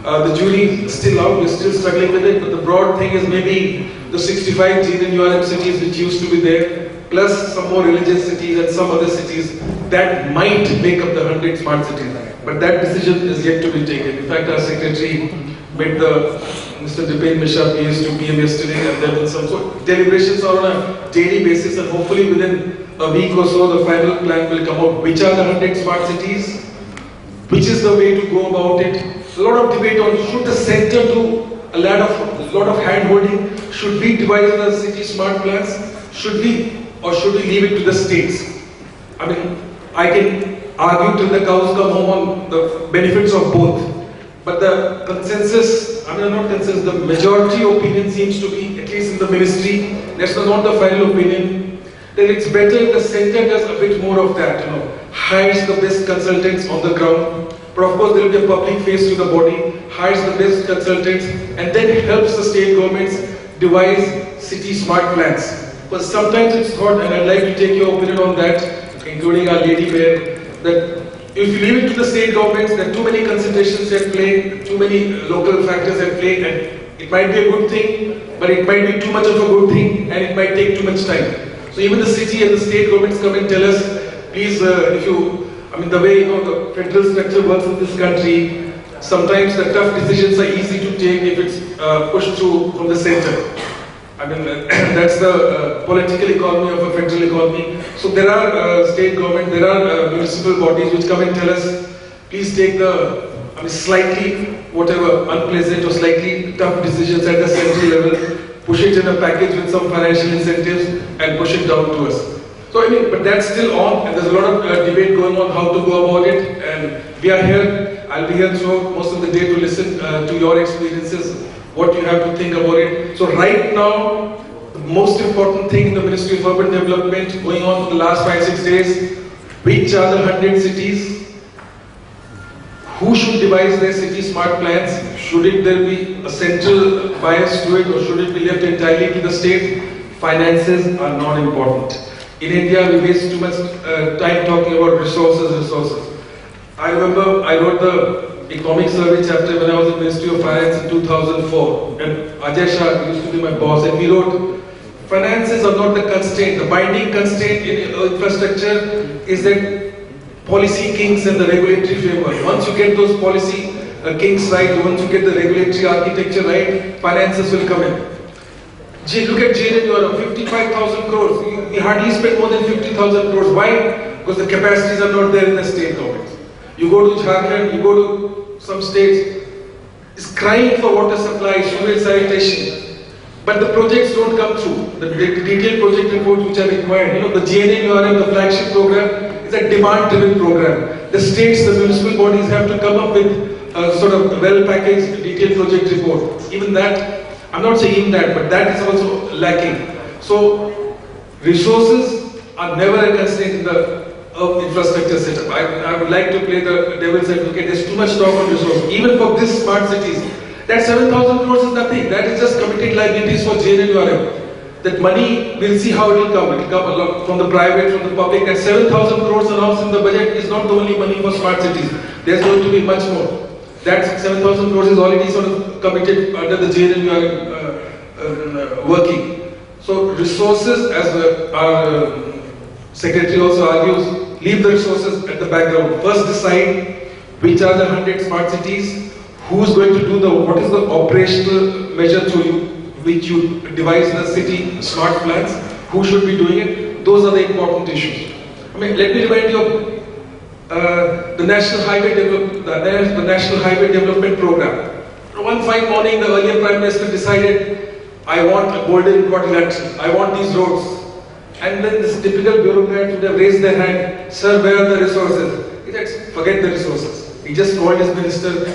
The jury is still out, we're still struggling with it, but the broad thing is maybe the 65 GNURM cities which used to be there, plus some more religious cities and some other cities that might make up the 100 smart cities. But that decision is yet to be taken. In fact, our secretary met the Mr. Dipen Mishra, PS2 PM yesterday, and there been some. So deliberations are on a daily basis, and hopefully within a week or so, the final plan will come out. Which are the 100 smart cities? Which is the way to go about it? A lot of debate on should the center do a lot of hand-holding. Should we devise the city smart plans? Should we, or should we leave it to the states? I mean, I can argue till the cows come home on the benefits of both. But the consensus, not consensus, the majority opinion seems to be, at least in the ministry, that's not the final opinion, that it's better if the center does a bit more of that, hires the best consultants on the ground. But of course, there will be a public face to the body, hires the best consultants, and then helps the state governments devise city smart plans. But sometimes it's thought, and I'd like to take your opinion on that, including our Lady Mayor, that if you leave it to the state governments, there are too many considerations at play, too many local factors at play, and it might be a good thing, but it might be too much of a good thing, and it might take too much time. So even the city and the state governments come and tell us, please, the way the federal structure works in this country, sometimes the tough decisions are easy to take if it's pushed through from the center. That's the political economy of a federal economy. So there are state government, there are municipal bodies which come and tell us, please take the slightly unpleasant or slightly tough decisions at the central level, push it in a package with some financial incentives and push it down to us. So but that's still on, and there's a lot of debate going on how to go about it, and we are here, I'll be here throughout most of the day to listen to your experiences, what you have to think about it. So right now, the most important thing in the Ministry of Urban Development going on for the last 5-6 days, which are the 100 cities, who should devise their city smart plans, should there be a central bias to it, or should it be left entirely to the state? Finances are not important. In India, we waste too much time talking about resources. I remember I wrote the economic survey chapter when I was in Ministry of Finance in 2004, and Ajay Shah used to be my boss, and we wrote, finances are not the constraint. The binding constraint in infrastructure is that policy kinks and the regulatory framework. Once you get those policy kinks right, once you get the regulatory architecture right, finances will come in. Look at Jagan, you are 55,000 crores. We hardly spend more than 50,000 crores. Why? Because the capacities are not there in the state government. You go to Jagan, you go to some states, it's crying for water supply, sewage sanitation. But the projects don't come through. The detailed project reports which are required. The GNA, the flagship program, is a demand-driven program. The states, the municipal bodies have to come up with a sort of well-packaged detailed project report. Even that, I'm not saying that, but that is also lacking. So, resources are never a constraint in the infrastructure setup. I would like to play the devil's advocate. There's too much talk on resources. Even for these smart cities, that 7,000 crores is nothing. That is just committed liabilities for JNURM. That money, we'll see how it will come. It will come a lot from the private, from the public. That 7,000 crores announced in the budget is not the only money for smart cities. There's going to be much more. That 7,000 crores is already sort of committed under the JNURM working. So resources, as our secretary also argues, leave the resources at the background. First decide which are the 100 smart cities, who's going to do what is the operational measure through which you devise the city smart plans, who should be doing it. Those are the important issues. Let me remind you of the National Highway Development Program. One fine morning, the earlier Prime Minister decided, I want a golden quadrilateral, I want these roads. And then this typical bureaucrat would have raised their hand, sir, where are the resources? He said, forget the resources. He just called his minister,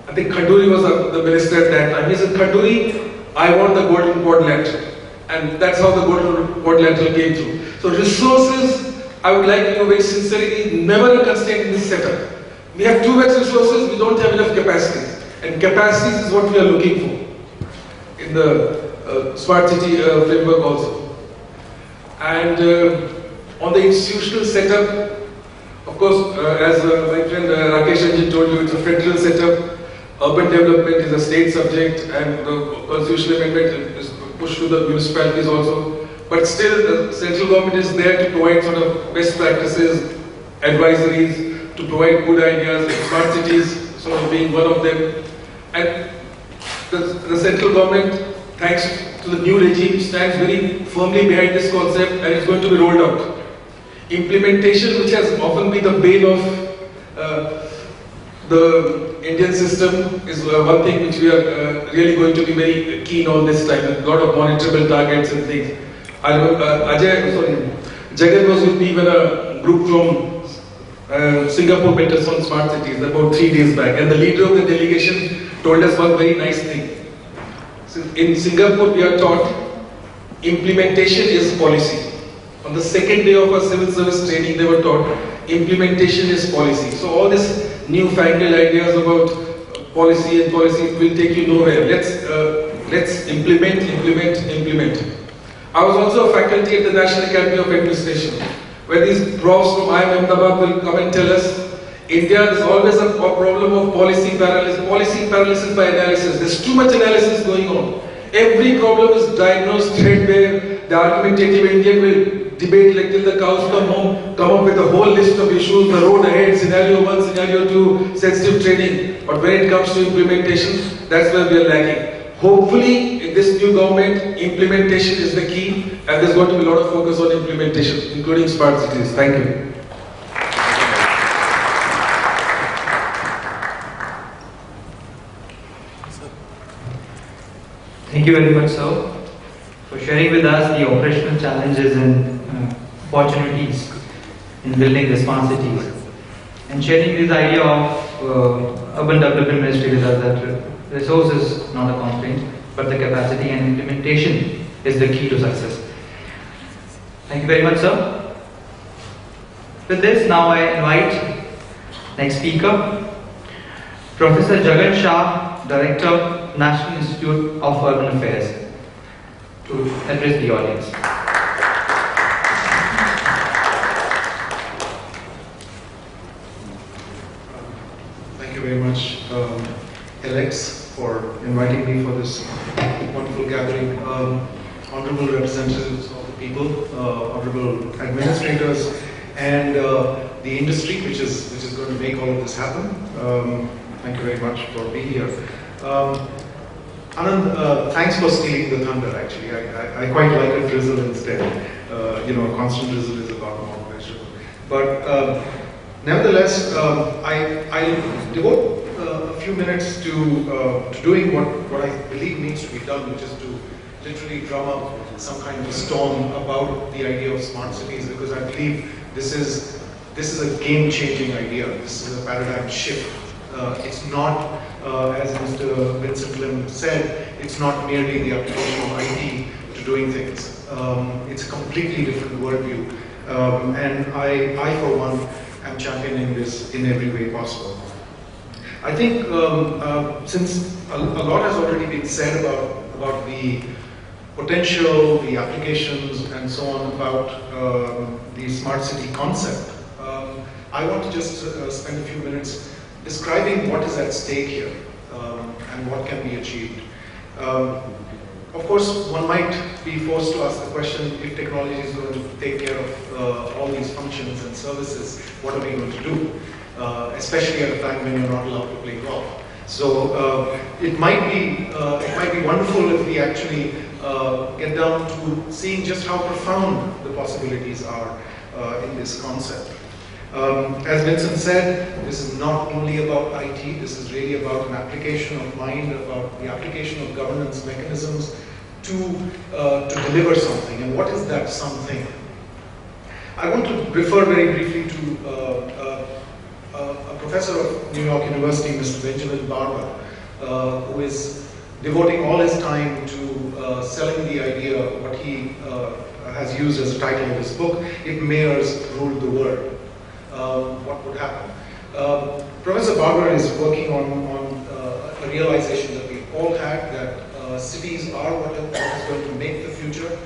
I think Khanduri was the minister at that time. He said, Khanduri, I want the golden quadrilateral. And that's how the golden quadrilateral came through. So resources, I would like to very sincerely, never a constraint in this setup. We have too much resources, we don't have enough capacities. And capacities is what we are looking for in the smart city framework also. And on the institutional setup, of course, as my friend Rakesh told you, it's a federal setup. Urban development is a state subject, and the constitutional amendment is pushed to the municipalities also. But still, the central government is there to provide sort of best practices, advisories, to provide good ideas, smart cities sort of being one of them. And the central government, thanks to the new regime, stands very firmly behind this concept and it's going to be rolled out. Implementation, which has often been the bane of the Indian system, is one thing which we are really going to be very keen on this time. A lot of monitorable targets and things. I remember Jagan was with me when a group from Singapore met us on smart cities about 3 days back, and the leader of the delegation told us one very nice thing. So in Singapore, we are taught implementation is policy. On the second day of our civil service training, they were taught implementation is policy. So all this newfangled ideas about policy and policy will take you nowhere. Let's implement. I was also a faculty at the National Academy of Administration, where these profs from IIM Ahmedabad will come and tell us, India is always a problem of policy paralysis by analysis. There's too much analysis going on. Every problem is diagnosed threadbare. The argumentative Indian will debate like till the cows come home, come up with a whole list of issues, the road ahead, scenario 1, scenario 2, sensitive training. But when it comes to implementation, that's where we are lacking. Hopefully, in this new government, implementation is the key, and there's going to be a lot of focus on implementation, including smart cities. Thank you. Thank you very much, sir, for sharing with us the operational challenges and opportunities in building the smart cities, and sharing this idea of urban development ministry with us that resource is not a constraint, but the capacity and implementation is the key to success. Thank you very much, sir. With this, now I invite next speaker, Professor Jagan Shah, Director, National Institute of Urban Affairs, to address the audience. Thank you very much, Elets, for inviting me for this wonderful gathering. Honorable representatives of the people, honorable administrators, and the industry, which is going to make all of this happen. Thank you very much for being here. Anand, thanks for stealing the thunder. Actually, I quite like a drizzle instead. A constant drizzle is a lot more pleasurable. But nevertheless, I devote a few minutes to doing what I believe needs to be done, which is to literally drum up some kind of a storm about the idea of smart cities, because I believe this is a game-changing idea. This is a paradigm shift. It's not, as Mr. Vincent said, it's not merely the application of IT to doing things. It's a completely different worldview, and I for one am championing this in every way possible. I think since a lot has already been said about the potential, the applications, and so on about the smart city concept, I want to just spend a few minutes describing what is at stake here and what can be achieved. Of course, one might be forced to ask the question, if technology is going to take care of all these functions and services, what are we going to do? Especially at a time when you're not allowed to play golf. So it might be wonderful if we actually get down to seeing just how profound the possibilities are in this concept. As Vincent said, this is not only about IT, this is really about an application of mind, about the application of governance mechanisms to deliver something. And what is that something? I want to refer very briefly to a professor of New York University, Mr. Benjamin Barber, who is devoting all his time to selling the idea, what he has used as a title of his book, If Mayors Ruled the World. What would happen? Professor Barber is working on a realization that we all had, that cities are what is going to make the future.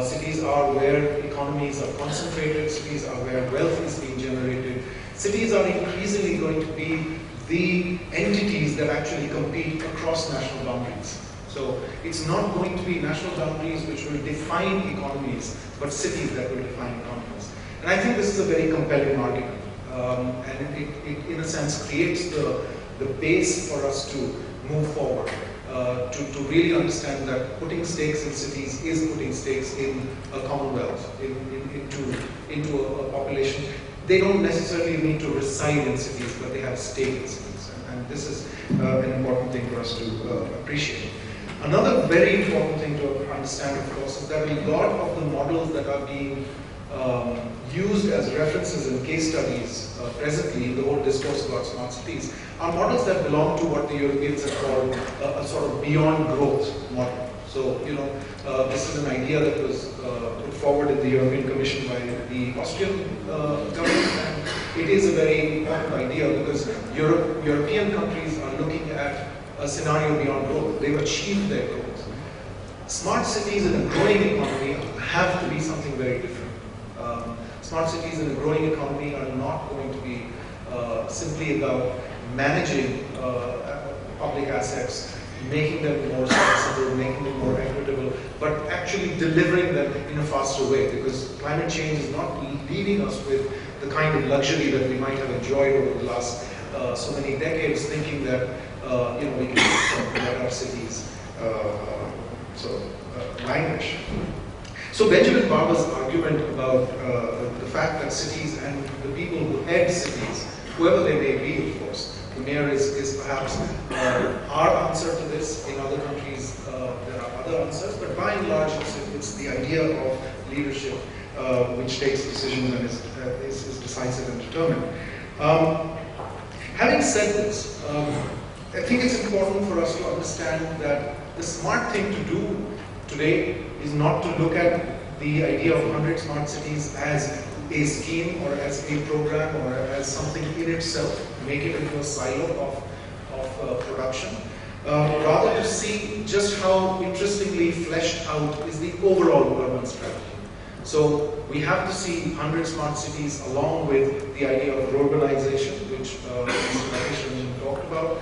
Cities are where economies are concentrated, cities are where wealth is being generated. Cities are increasingly going to be the entities that actually compete across national boundaries. So it's not going to be national boundaries which will define economies, but cities that will define economies. And I think this is a very compelling argument, and it in a sense creates the base for us to move forward. to really understand that putting stakes in cities is putting stakes in a commonwealth, into a population. They don't necessarily need to reside in cities, but they have stake in cities. And this is an important thing for us to appreciate. Another very important thing to understand, of course, is that a lot of the models that are being used as references in case studies presently in the whole discourse about smart cities are models that belong to what the Europeans have called a sort of beyond growth model. So, this is an idea that was put forward in the European Commission by the Austrian government, and it is a very important idea because European countries are looking at a scenario beyond growth. They've achieved their goals. Smart cities in a growing economy have to be something very different. Smart cities in a growing economy are not going to be simply about managing public assets, making them more accessible, making them more equitable, but actually delivering them in a faster way, because climate change is not leaving us with the kind of luxury that we might have enjoyed over the last so many decades, thinking that we can let our cities languish. So Benjamin Barber's argument about the fact that cities and the people who head cities, whoever they may be, of course, the mayor is perhaps our answer to this. In other countries, there are other answers, but by and large, it's the idea of leadership which takes decisions and is decisive and determined. Having said this, I think it's important for us to understand that the smart thing to do today is not to look at the idea of 100 smart cities as a scheme or as a program or as something in itself, make it into a silo of production. Rather to see just how interestingly fleshed out is the overall urban strategy. So we have to see 100 smart cities along with the idea of urbanization, which Mr. Rakesh talked about,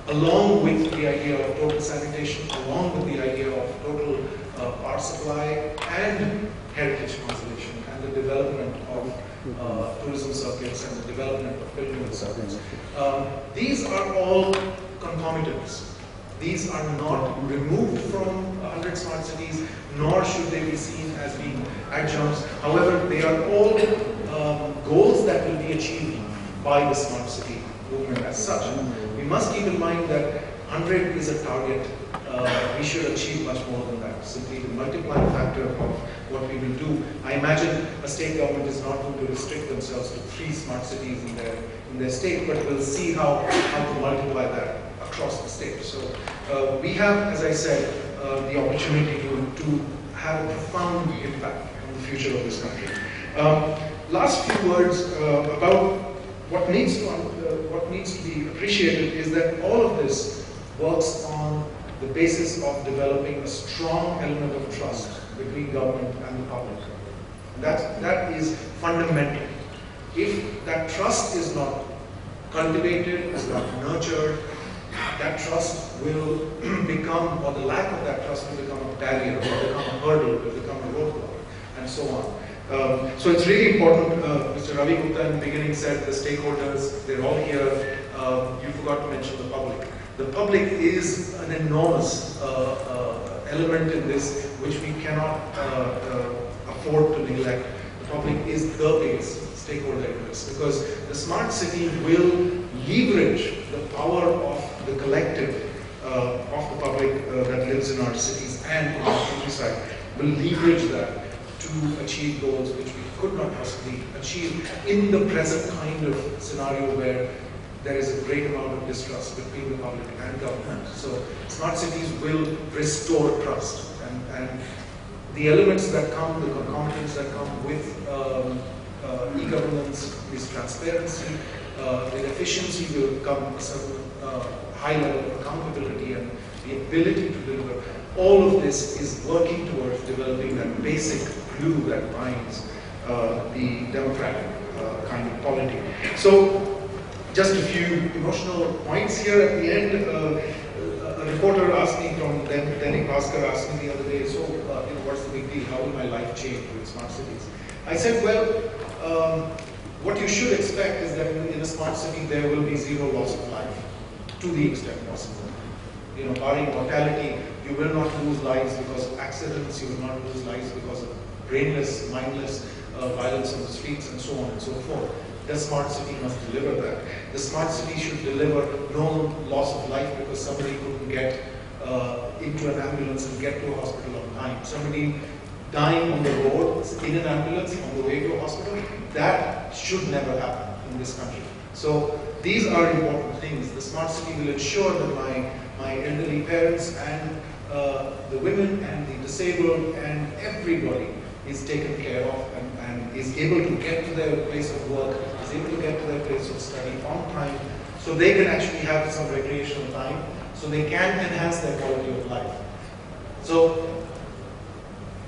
along with the idea of total sanitation, along with the idea of total power supply and heritage conservation and the development of tourism circuits and the development of pilgrimage circuits. These are all concomitants. These are not removed from 100 smart cities, nor should they be seen as being adjuncts. However, they are all goals that will be achieved by the smart city movement as such. We must keep in mind that 100 is a target. We should achieve much more than that. Simply the multiplying factor of what we will do. I imagine a state government is not going to restrict themselves to 3 smart cities in their state, but we'll see how to multiply that across the state. So we have, as I said, the opportunity to have a profound impact on the future of this country. Last few words about what needs to be appreciated is that all of this works on the basis of developing a strong element of trust between government and the public. That is fundamental. If that trust is not cultivated, is not nurtured, that trust will become, or the lack of that trust will become a barrier, will become a hurdle, will become a roadblock, and so on. So it's really important. Mr. Ravi Gupta in the beginning said the stakeholders, they're all here. You forgot to mention the public. The public is an enormous element in this, which we cannot afford to neglect. The public is the biggest stakeholder in this, because the smart city will leverage the power of the collective of the public that lives in our cities and in our countryside, will leverage that to achieve goals which we could not possibly achieve in the present kind of scenario where there is a great amount of distrust between the public and government. So smart cities will restore trust, and the elements that come, the concomitants that come with e-governance is transparency. With efficiency will come a certain high level of accountability and the ability to deliver. All of this is working towards developing that basic glue that binds the democratic kind of polity. So, just a few emotional points here at the end. A reporter asked me from Dainik Bhaskar asked me the other day, so what's the big deal? How will my life change with smart cities? I said, well, what you should expect is that in a smart city there will be zero loss of life, to the extent possible. barring mortality, you will not lose lives because of accidents, you will not lose lives because of brainless, mindless violence on the streets and so on and so forth. The smart city must deliver that. The smart city should deliver no loss of life because somebody couldn't get into an ambulance and get to a hospital on time. Somebody dying on the road in an ambulance on the way to a hospital, that should never happen in this country. So these are important things. The smart city will ensure that my elderly parents and the women and the disabled and everybody is taken care of and is able to get to their place of work, is able to get to their place of study on time, so they can actually have some recreational time, so they can enhance their quality of life. So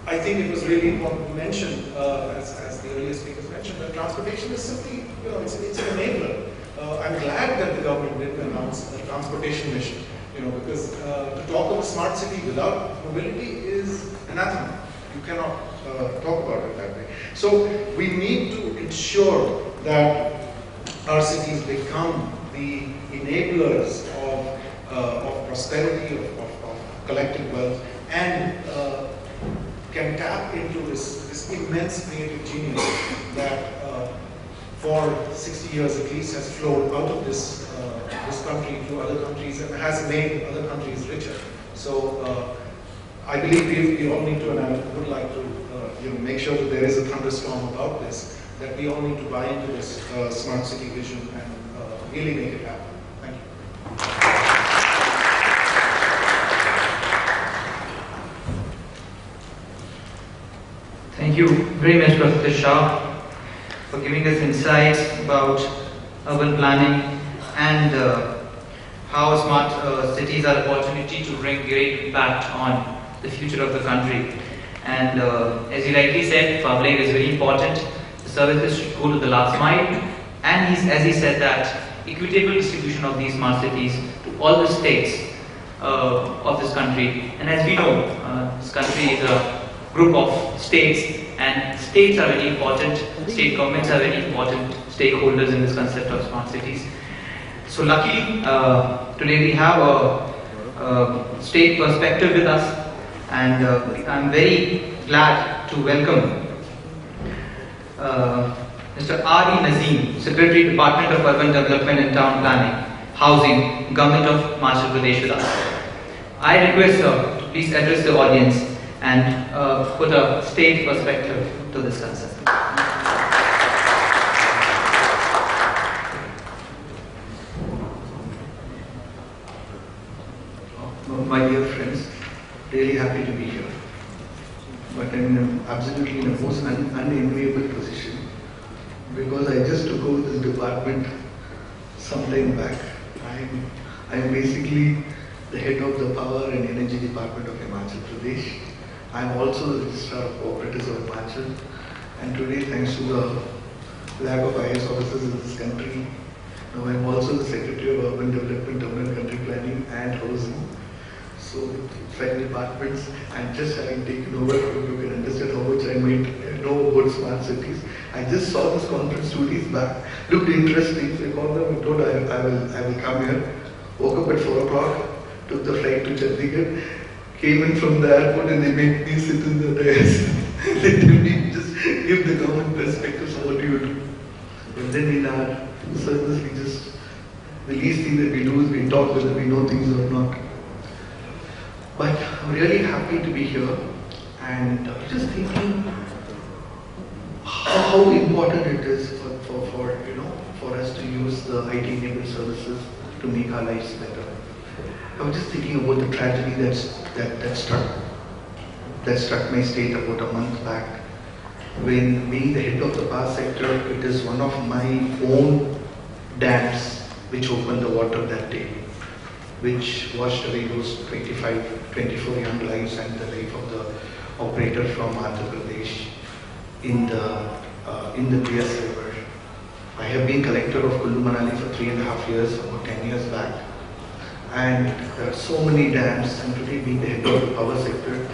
I think it was really important to mention, as the earlier speakers mentioned, that transportation is simply, it's an enabler. I'm glad that the government did announce a transportation mission, because to talk of a smart city without mobility is anathema. You cannot talk about it that way. So we need to ensure that our cities become the enablers of prosperity, of collective wealth, and can tap into this immense creative genius that for 60 years at least has flowed out of this country to other countries and has made other countries richer. So I believe we all need to, and I would like to make sure that there is a thunderstorm about this, that we all need to buy into this smart city vision and really make it happen. Thank you. Thank you very much, Professor Shah, for giving us insights about urban planning and how smart cities are an opportunity to bring great impact on the future of the country. And as you rightly said, public is very important. The services should go to the last mile, and as he said that equitable distribution of these smart cities to all the states of this country. And as we know, this country is a group of states, and states are very important. State governments are very important stakeholders in this concept of smart cities. So luckily, today we have a state perspective with us, and I'm very glad to welcome Mr. R.E. Nazeem, Secretary, Department of Urban Development and Town Planning, Housing, Government of Himachal Pradesh with us. I request sir to please address the audience and put a state perspective to this concept. My dear friends, really happy to be here. But I'm absolutely in a most unenviable position because I just took over this department some time back. I'm basically the head of the Power and Energy Department of Himachal Pradesh. I'm also the Registrar of Cooperatives of Himachal, and today, thanks to the lack of IS officers in this country, now I'm also the Secretary of Urban Development, Town and Country Planning and Housing. So, 5 departments, and just having taken over, you can understand how much I might know about smart cities. I just saw this conference 2 days back, looked interesting, so I called them and told I will come here. Woke up at 4 o'clock, took the flight to Chandigarh, came in from the airport and they made me sit in the dais. They told me just give the government perspectives of what you do. And then in our service, the least thing that we do is we talk whether we know things or not. But I'm really happy to be here, and just thinking how important it is for us to use the IT-enabled services to make our lives better. I was just thinking about the tragedy that struck my state about a month back. When being the head of the power sector, it is one of my own dams which opened the water that day, which washed away those 24 young lives and the life of the operator from Andhra Pradesh in the Prias River. I have been collector of Kullu Manali for 3.5 years, about 10 years back. And there are so many dams, and today being the head of the power sector,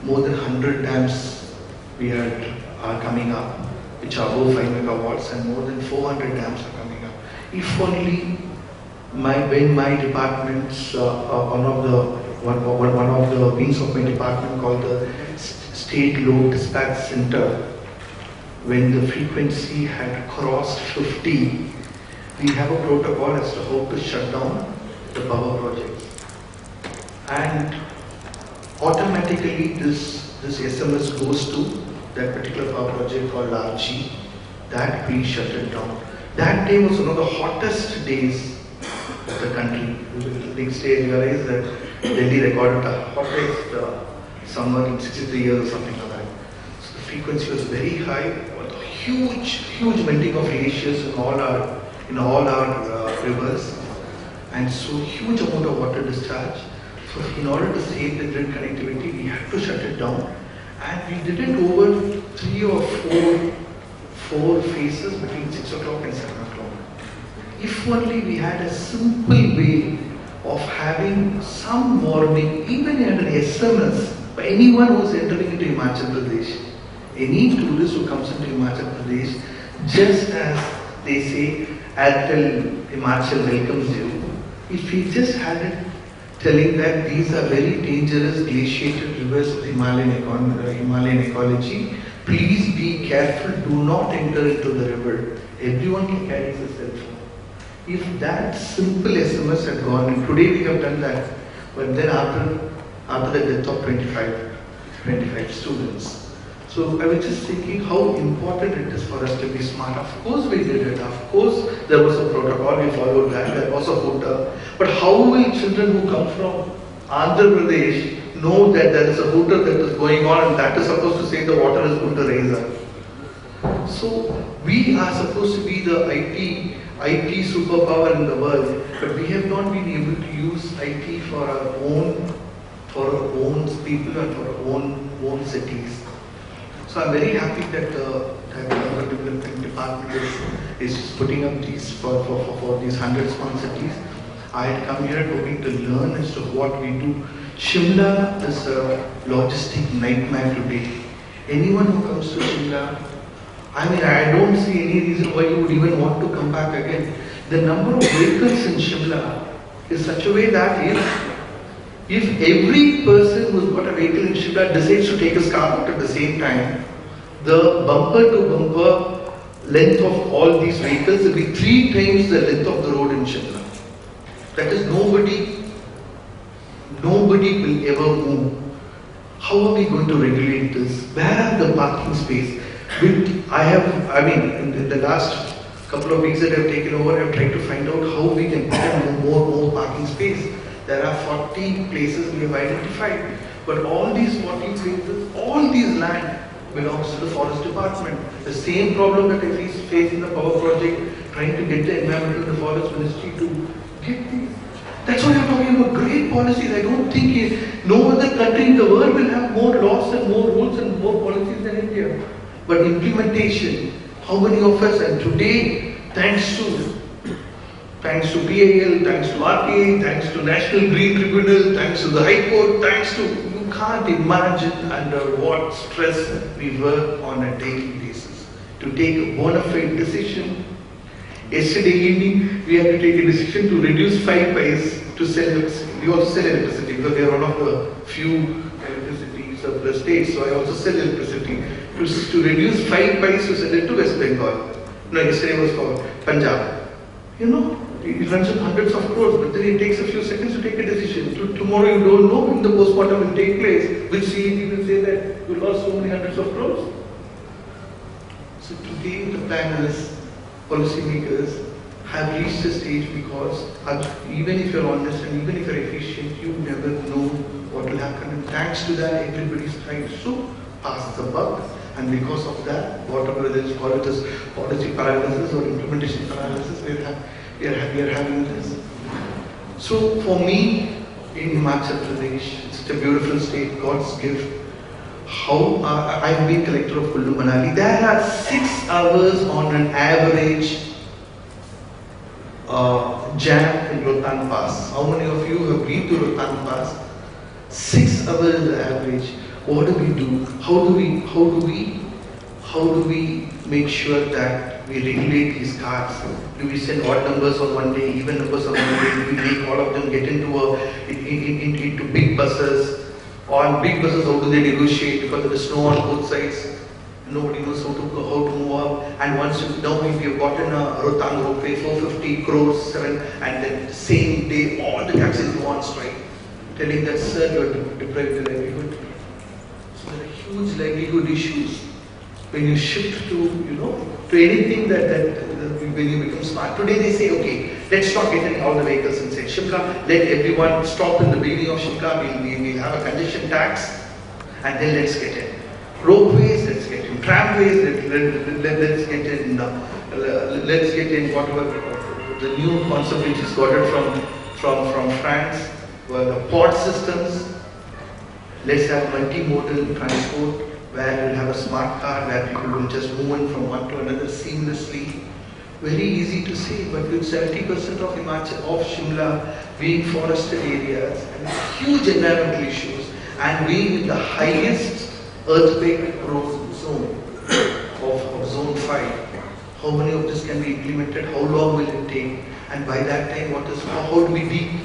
more than 100 dams are coming up, which are above 5 megawatts, and more than 400 dams are coming up. If only when my department's one of the wings of my department called the State Load Dispatch Center, when the frequency had crossed 50, we have a protocol as to how to shut down the power projects. And automatically this SMS goes to that particular power project called RG, that we shut it down. That day was one of the hottest days of the country. The next day I realized that Delhi recorded the hottest summer in 63 years or something like that. So the frequency was very high, huge melting of glaciers in all our rivers, and so huge amount of water discharge. So in order to save the grid connectivity, we had to shut it down, and we did it over 3 or 4 phases between 6 o'clock and 7 o'clock. If only we had a simple way of having some warning, even at an SMS, by anyone who is entering into Himachal Pradesh, any tourist who comes into Himachal Pradesh, just as they say, Airtel Himachal welcomes you, if we just had it telling that these are very dangerous glaciated rivers of Himalayan ecology, please be careful, do not enter into the river. Everyone can carry a cell phone. If that simple SMS had gone, and today we have done that, but then after the death of 25 students. So I was just thinking how important it is for us to be smart. Of course we did it. Of course there was a protocol, we followed that. There was a hooter. But how will children who come from Andhra Pradesh know that there is a hooter that is going on and that is supposed to say the water is going to raise up? So we are supposed to be the IT superpower in the world, but we have not been able to use IT for our own people and for our own cities. So I'm very happy that the urban development department is putting up these for these 100 smart cities. I had come here hoping to learn as to what we do. Shimla is a logistic nightmare today. Anyone who comes to Shimla, I don't see any reason why you would even want to come back again. The number of vehicles in Shimla is such a way that if every person who's got a vehicle in Shimla decides to take his car out at the same time, the bumper to bumper length of all these vehicles will be 3 times the length of the road in Shimla. That is, nobody will ever move. How are we going to regulate this? Where are the parking space? In the last couple of weeks that I've taken over, I've tried to find out how we can put more parking space. There are 40 places we have identified, but all these 40 places, all these land belongs to the forest department. The same problem that I face in the power project, trying to get the environmental and the forest ministry to get these. That's why I'm talking about great policies. I don't think no other country in the world will have more laws and more rules and more policies than India. But implementation, how many of us, and today, thanks to PAL, thanks to RTA, thanks to National Green Tribunal, thanks to the High Court, you can't imagine under what stress we work on a daily basis to take a bona fide decision. Yesterday evening, we had to take a decision to reduce 5 paise to sell electricity. We also sell electricity because we are one of the few electricity surplus states, so I also sell electricity. To reduce 5 paise to sell it to West Bengal. No, yesterday was called Punjab. It runs in hundreds of crores, but then it takes a few seconds to take a decision. Tomorrow you don't know when the postmortem will take place. Which CEP will say that you lost so many hundreds of crores? So today the planners, policymakers have reached a stage because even if you're honest and even if you're efficient, you never know what will happen. And thanks to that, everybody's trying to pass the buck. And because of that, whatever it is, call it as policy paralysis or implementation paralysis, we are having this. So for me, in Himachal Pradesh, it's a beautiful state, God's gift. I've been collector of Kullu Manali. There are 6 hours on an average jam in Rohtang Pass. How many of you have been to Rohtang Pass? 6 hours the average. What do we do? How do we make sure that we regulate these cars? Do we send odd numbers on one day, even numbers on one day? Do we make all of them get into big buses? On big buses, how do they negotiate? Because there is snow on both sides. Nobody knows how to move up. And once you know, if you've gotten a Rotang ropeway, 450 crores, 7, and then the same day all the taxis go on strike, telling that, sir, you are deprived the livelihood. So there are huge livelihood issues when you shift to, to anything that when you become smart. Today they say, okay, let's not get in all the vehicles inside Shimla. Let everyone stop in the beginning of Shimla. We'll have a congestion tax, and then let's get in. Ropeways, let's get in. Tramways, let's get in. Let's get in whatever the new concept which is got it from France. Well, the port systems. Let's have multimodal transport where you'll have a smart car where people will just move in from one to another seamlessly. Very easy to say, but with 70% of Himachal, of Shimla being forested areas and huge environmental issues, and being in the highest earthquake-prone zone of zone 5, how many of this can be implemented? How long will it take? And by that time, how do we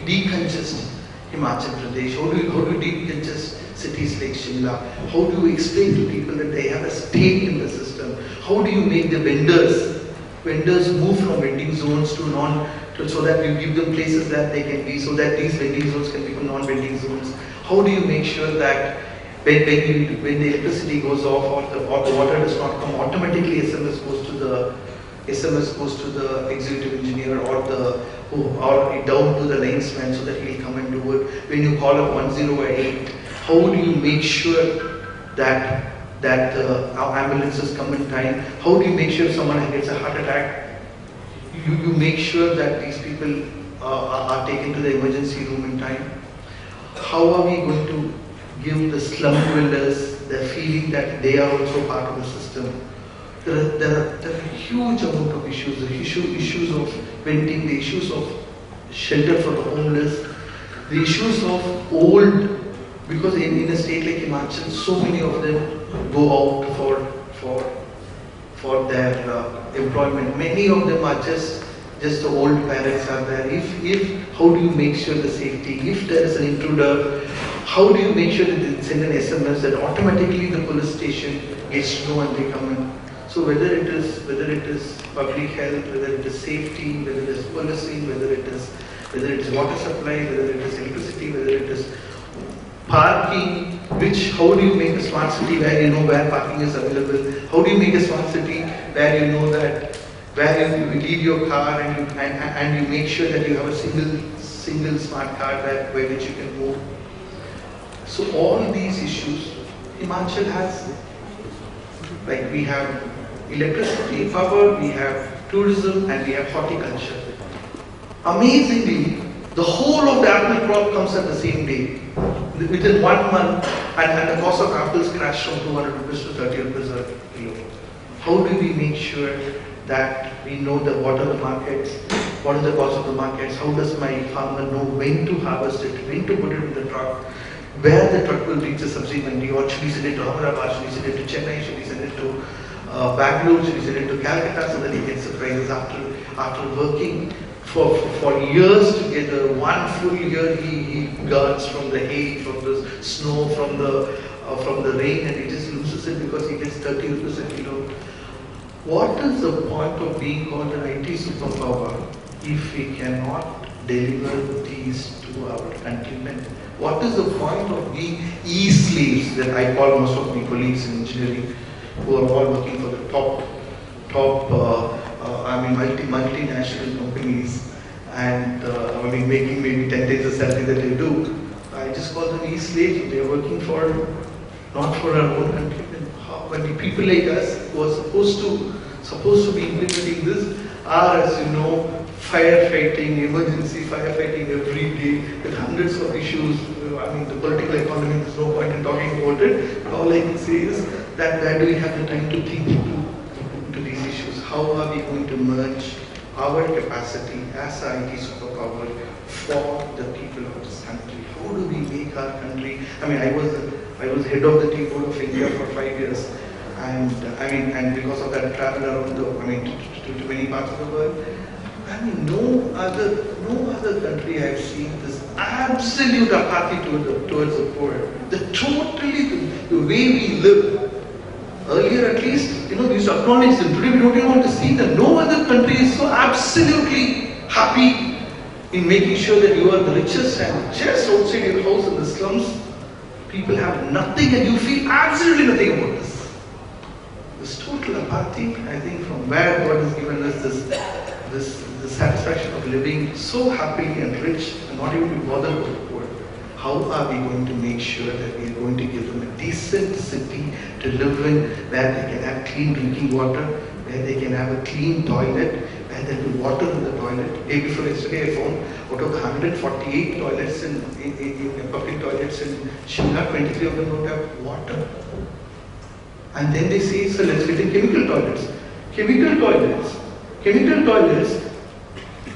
decongest Himachal Pradesh? How do we decongest cities like Shimla? How do you explain to people that they have a stake in the system? How do you make the vendors move from vending zones to so that you give them places that they can be, so that these vending zones can become non-vending zones? How do you make sure that when the electricity goes off or the water does not come, automatically SMS goes to the executive engineer or down to the linesman so that he'll come and do it. When you call up 108, how do you make sure that our ambulances come in time? How do you make sure someone gets a heart attack? You make sure that these people are taken to the emergency room in time. How are we going to give the slum dwellers the feeling that they are also part of the system? There are a huge amount of issues, the issues of venting, the issues of shelter for the homeless, the issues of old, because in a state like Himachal, so many of them go out for their employment. Many of them are just the old parents are there. How do you make sure the safety? If there is an intruder, how do you make sure that they send an SMS that automatically the police station gets to know and they come in? So whether it is public health, whether it is safety, whether it is policing, whether it is water supply, whether it is electricity, whether it is parking, how do you make a smart city where you know where parking is available? How do you make a smart city where you know that where you leave your car and you make sure that you have a single smart car where which you can move? So all these issues, Himachal has, like we have electricity, power, we have tourism, and we have horticulture. Amazingly, the whole of the apple crop comes at the same day. Within 1 month, and the cost of apples crashed from 200 rupees to 30 rupees a kilo. How do we make sure that we know what are the markets, what is the cost of the markets, how does my farmer know when to harvest it, when to put it in the truck, where the truck will reach the subsidy mandi, or should we send it to Ahmedabad, should we send it to Chennai, should we send it to Bangalore, should we send it to Calcutta, so that he gets the prices after working for years together. 1 full year he guards from the hail, from the snow, from the rain, and he just loses it because he gets 30 rupees a kilo. What is the point of being called an IT superpower if we cannot deliver these to our countrymen? What is the point of being e-slaves that I call most of my colleagues in engineering, who are all working for the top multinational companies and making maybe 10 days of salary that they do? I just call them e-slaves. They are working not for our own countrymen. When the people like us who are supposed to be implementing this are, as you know, firefighting, emergency firefighting every day with hundreds of issues. The political economy, there's no point in talking about it. All I can say is that where do we have the time to think into these issues? How are we going to merge our capacity as an IT superpower for the people of this country? How do we make our country? I was head of the Tea Board of India for 5 years, and because of that travel around to many parts of the world. I mean, no other country I've seen this absolute apathy towards the poor. The way we live. Earlier, at least, we used to acknowledge them. Today, we don't even want to see them. No other country is so absolutely happy in making sure that you are the richest, and just outside your house in the slums, people have nothing, and you feel absolutely nothing about this. This total apathy, I think, from where God has given us this satisfaction of living so happily and rich, and not even be bothered about the poor. How are we going to make sure that we are going to give them a decent city to live in, where they can have clean drinking water, where they can have a clean toilet, where there will be water in the toilet? Day before yesterday, I found out of the 148 toilets in public toilets in Shah, 23 of them don't have water. And then they say, so let's get in chemical toilets. Chemical toilets,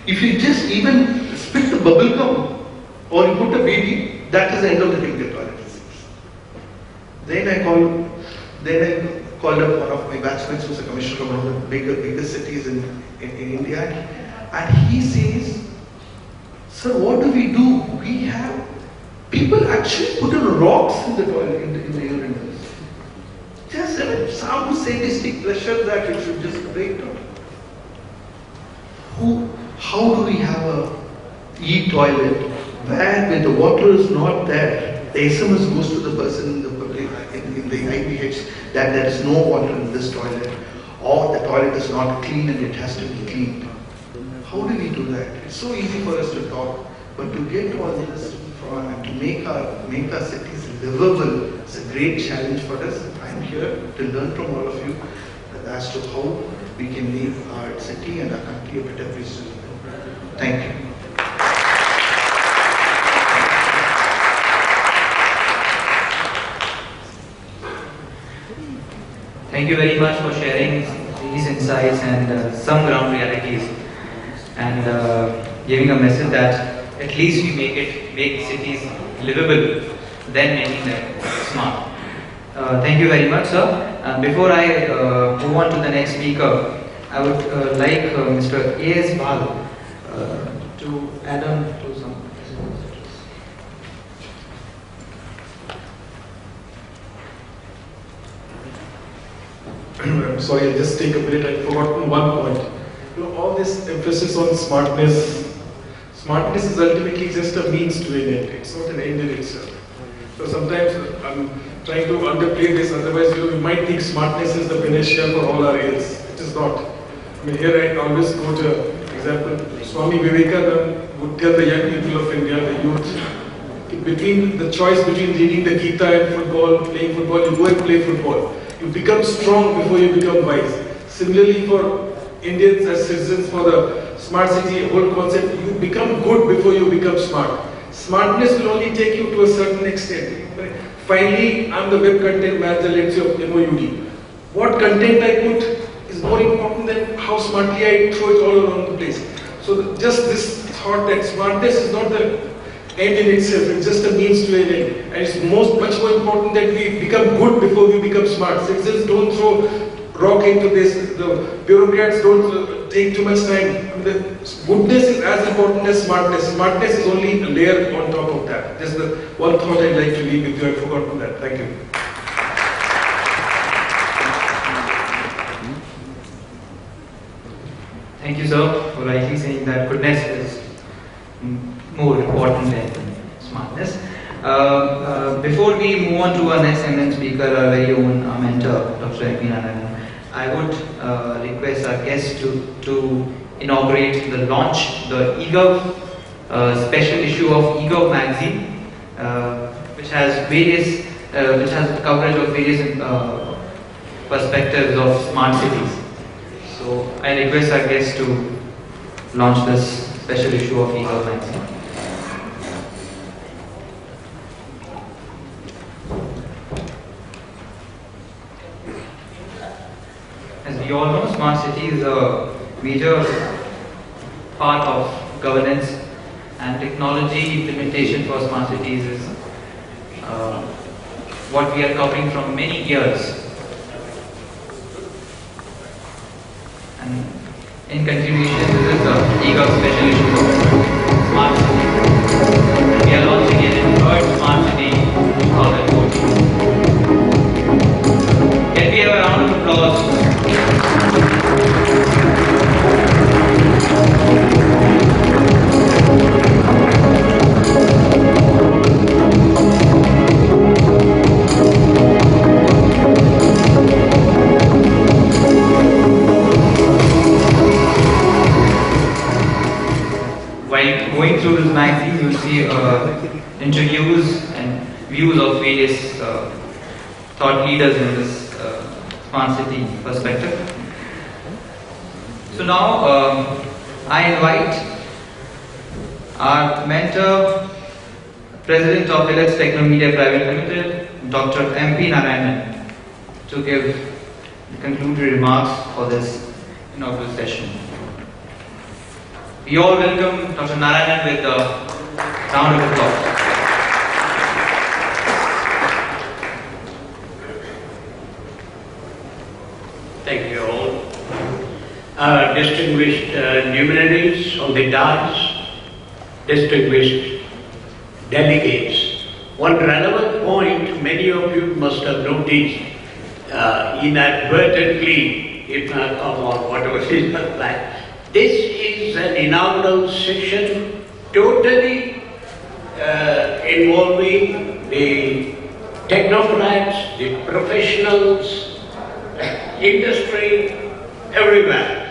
if you just even spit the bubble gum or you put a baby, that is the end of the chemical toilet disease. Then I called up one of my batchmates who's a commissioner from one of the bigger cities in India, and he says, sir, what do? We have people actually put in rocks in the toilet, in the urinals. Just some sadistic pleasure that it should just break down. How do we have a e-toilet where when the water is not there, the SMS goes to the person in the public, in the IBH, that there is no water in this toilet, or the toilet is not clean and it has to be cleaned. How do we do that? It's so easy for us to talk, but to get all this and to make our cities livable is a great challenge for us. I'm here to learn from all of you as to how we can make our city and our country a better place to live in. Thank you. Thank you very much for sharing these insights and some ground realities, and giving a message that at least we make cities livable, then making them smart. Thank you very much, sir. Before I move on to the next speaker, I would like Mr. A.S. Bhal to add on to some. I'm sorry, I'll just take a minute. I've forgotten one point. All this emphasis on smartness. Smartness is ultimately just a means to an end. It's not an end in itself. So sometimes I'm trying to underplay this. Otherwise, we might think smartness is the panacea for all our ills. It is not. I mean, here I always go to example. Swami Vivekananda would tell the young people of India, the youth, between the choice between reading the Gita and football, playing football, you go and play football. You become strong before you become wise. Similarly, for Indians as citizens, for the smart city whole concept, you become good before you become smart. Smartness will only take you to a certain extent. Finally, I'm the web content manager, let's say, of MOUD. What content I put is more important than how smartly I throw it all around the place. So just this thought that smartness is not the end in itself, it's just a means to an end. And it's much more important that we become good before we become smart. Citizens don't throw rock into this, the bureaucrats don't take too much time. The goodness is as important as smartness. Smartness is only a layer on top of that. Just the one thought I'd like to leave with you. I forgot to that. Thank you. Thank you, sir, for rightly saying that goodness is more important than smartness. Before we move on to our next eminent speaker, our very own mentor, Dr. Narayanan, I would request our guest to inaugurate the launch, the eGov special issue of eGov magazine, which has coverage of various perspectives of smart cities. So I request our guest to launch this special issue of eGov magazine. As we all know, smart city is a major part of governance, and technology implementation for smart cities is what we are covering from many years. And In continuation, this is the EGOV special issue of Smart City. We are launching it in third Smart City 2014. Can we have a round of applause? While going through this magazine, you'll see interviews and views of various thought leaders in this smart city perspective. So now I invite our mentor, President of Elets Technomedia Private Limited, Dr. MP Narayanan, to give concluding remarks for this inaugural session. We all welcome Dr. Narayanan with a round of applause. Thank you all. Distinguished luminaries on the dais, distinguished delegates. One relevant point many of you must have noticed inadvertently, if not or whatever is not like. This is an inaugural session totally involving the technocrats, the professionals, industry, everywhere.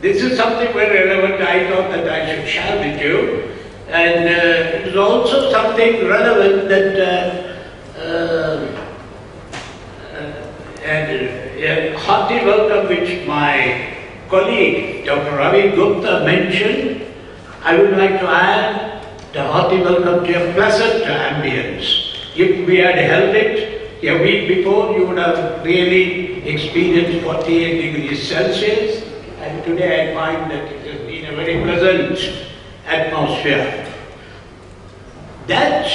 This is something very relevant I thought that I should share with you. And it is also something relevant that a hearty welcome which my colleague Dr. Ravi Gupta mentioned. I would like to add the hearty welcome to a pleasant ambience. If we had held it a week before, you would have really experienced 48 degrees Celsius, and today I find that it has been a very pleasant atmosphere. That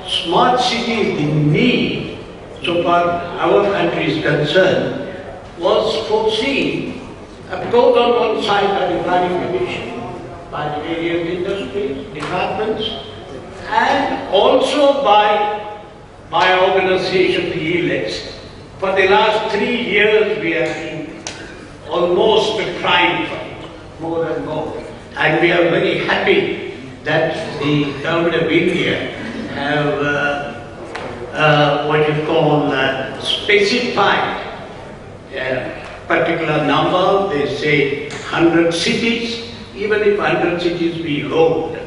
smart city is the need, so far our country is concerned, was foreseen, of course, on one side by the planning commission, by the various industries, departments, and also by my organization, the Elets. For the last 3 years, we have been almost trying for it, more and more. And we are very happy that the government of India have specified particular number. They say 100 cities. Even if 100 cities we hold,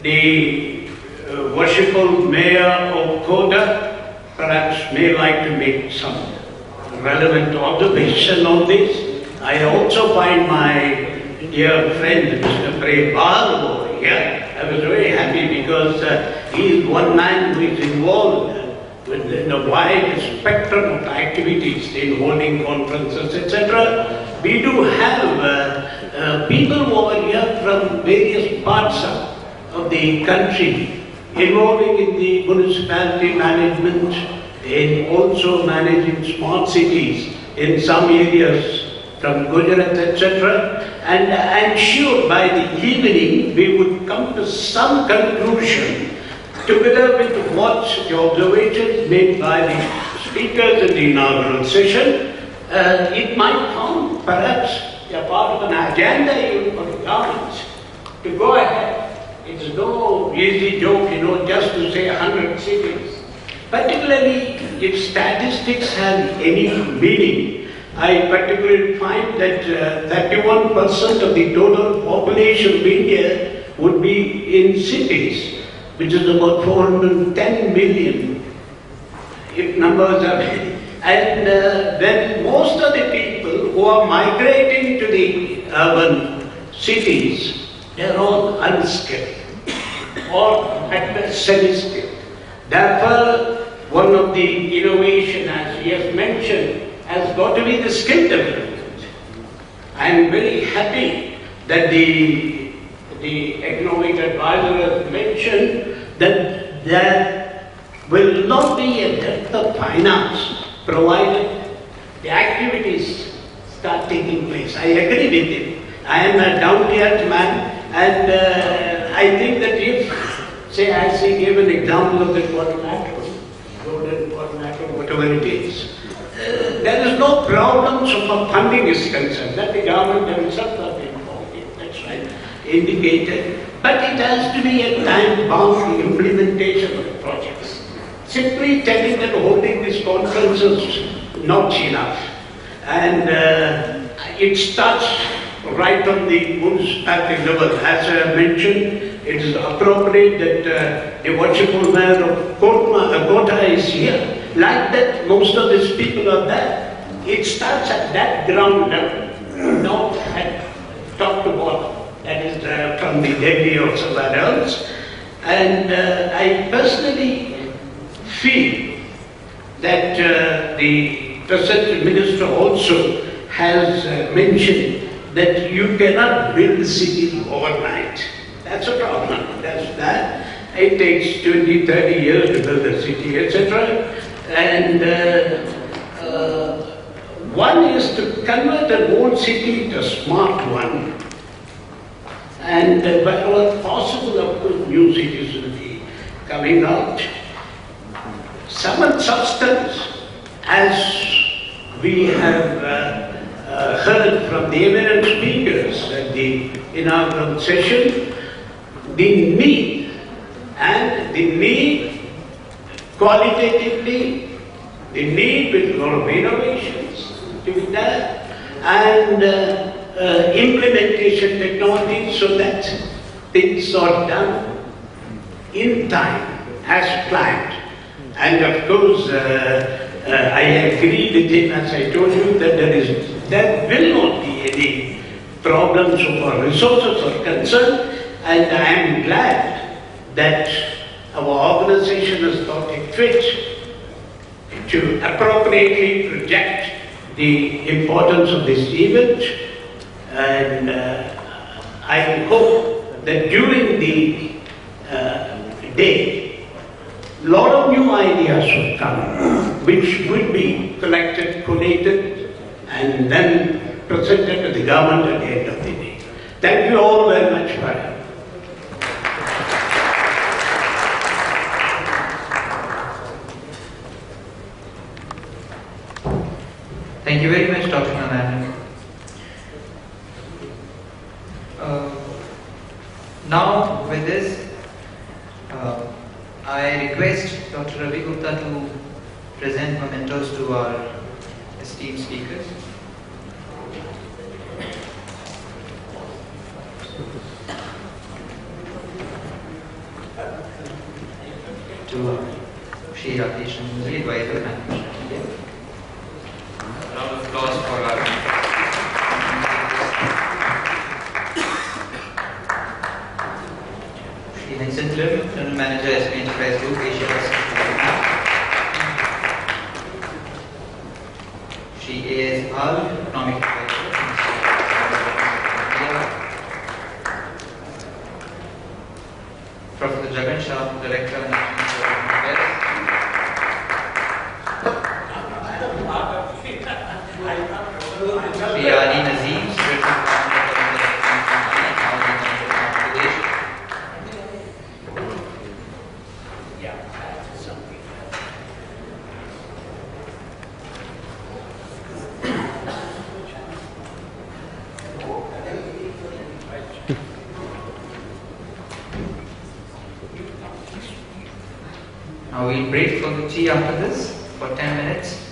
the worshipful mayor of Kota perhaps may like to make some relevant observation on this. I also find my dear friend Mr. Bhal over here. I was very happy because he is one man who is involved with the wide spectrum of activities in holding conferences, etc. We do have people over here from various parts of the country involving in the municipality management, in also managing smart cities in some areas from Gujarat, etc. And I'm sure by the evening we would come to some conclusion together with what the observations made by the speakers in the inaugural session. It might come perhaps a part of an agenda even for the government to go ahead. It's no easy joke, just to say 100 cities. Particularly if statistics have any meaning. I particularly find that 31% of the total population of India would be in cities, which is about 410 million, if numbers are very. And then most of the people who are migrating to the urban cities, they are all unskilled or at best semi-skilled. Therefore, one of the innovation, as he has mentioned, has got to be the skill development. I am very happy that the economic advisor has mentioned that there will not be a depth of finance provided the activities start taking place. I agree with him. I am a down-to-earth man, and I think that if, say, as he gave an example of the coordinator, golden coordinator, whatever it is, there is no problem so far funding is concerned, that the government themselves are involved in, that's right, indicated. But it has to be a time-bound implementation of the projects. Simply telling that holding this conference is not enough. And it starts right on the municipality level. As I mentioned, it is appropriate that the worshipful mayor of Kota is here. Like that, most of these people are there. It starts at that ground level, not at top to bottom. That is from the Delhi or somewhere else. And I personally feel that the present minister also has mentioned that you cannot build cities overnight. That's a problem. That's that. It takes 20, 30 years to build a city, etc. And one is to convert an old city to a smart one. And wherever possible, of course, new cities will be coming out. Some substance, as we have heard from the eminent speakers at the inaugural session, the need qualitatively, the need with a lot of innovations to be done, and implementation technology so that things are done in time as planned. And of course, I agree with him, as I told you, that there will not be any problems so far resources are concerned, and I am glad that our organization has thought it fit to appropriately project the importance of this event. And I hope that during the day, a lot of new ideas will come, which will be collected, collated, and then presented to the government at the end of the day. Thank you all very much for it. Thank you very much, Dr. Narayanan. Now, with this, I request Dr. Ravi Gupta to present mementos to our esteemed speakers. To Shri Rakesh, the advisor and round of applause for our Shri Vincent, General Manager, SP Enterprise Group, Asia Pacific. Shri A.S. Bhal, Economic Advisor. Professor Jagan, Shah, Director of National Affairs. Shri Nazeem, Secretary Now we'll break for the tea after this for 10 minutes.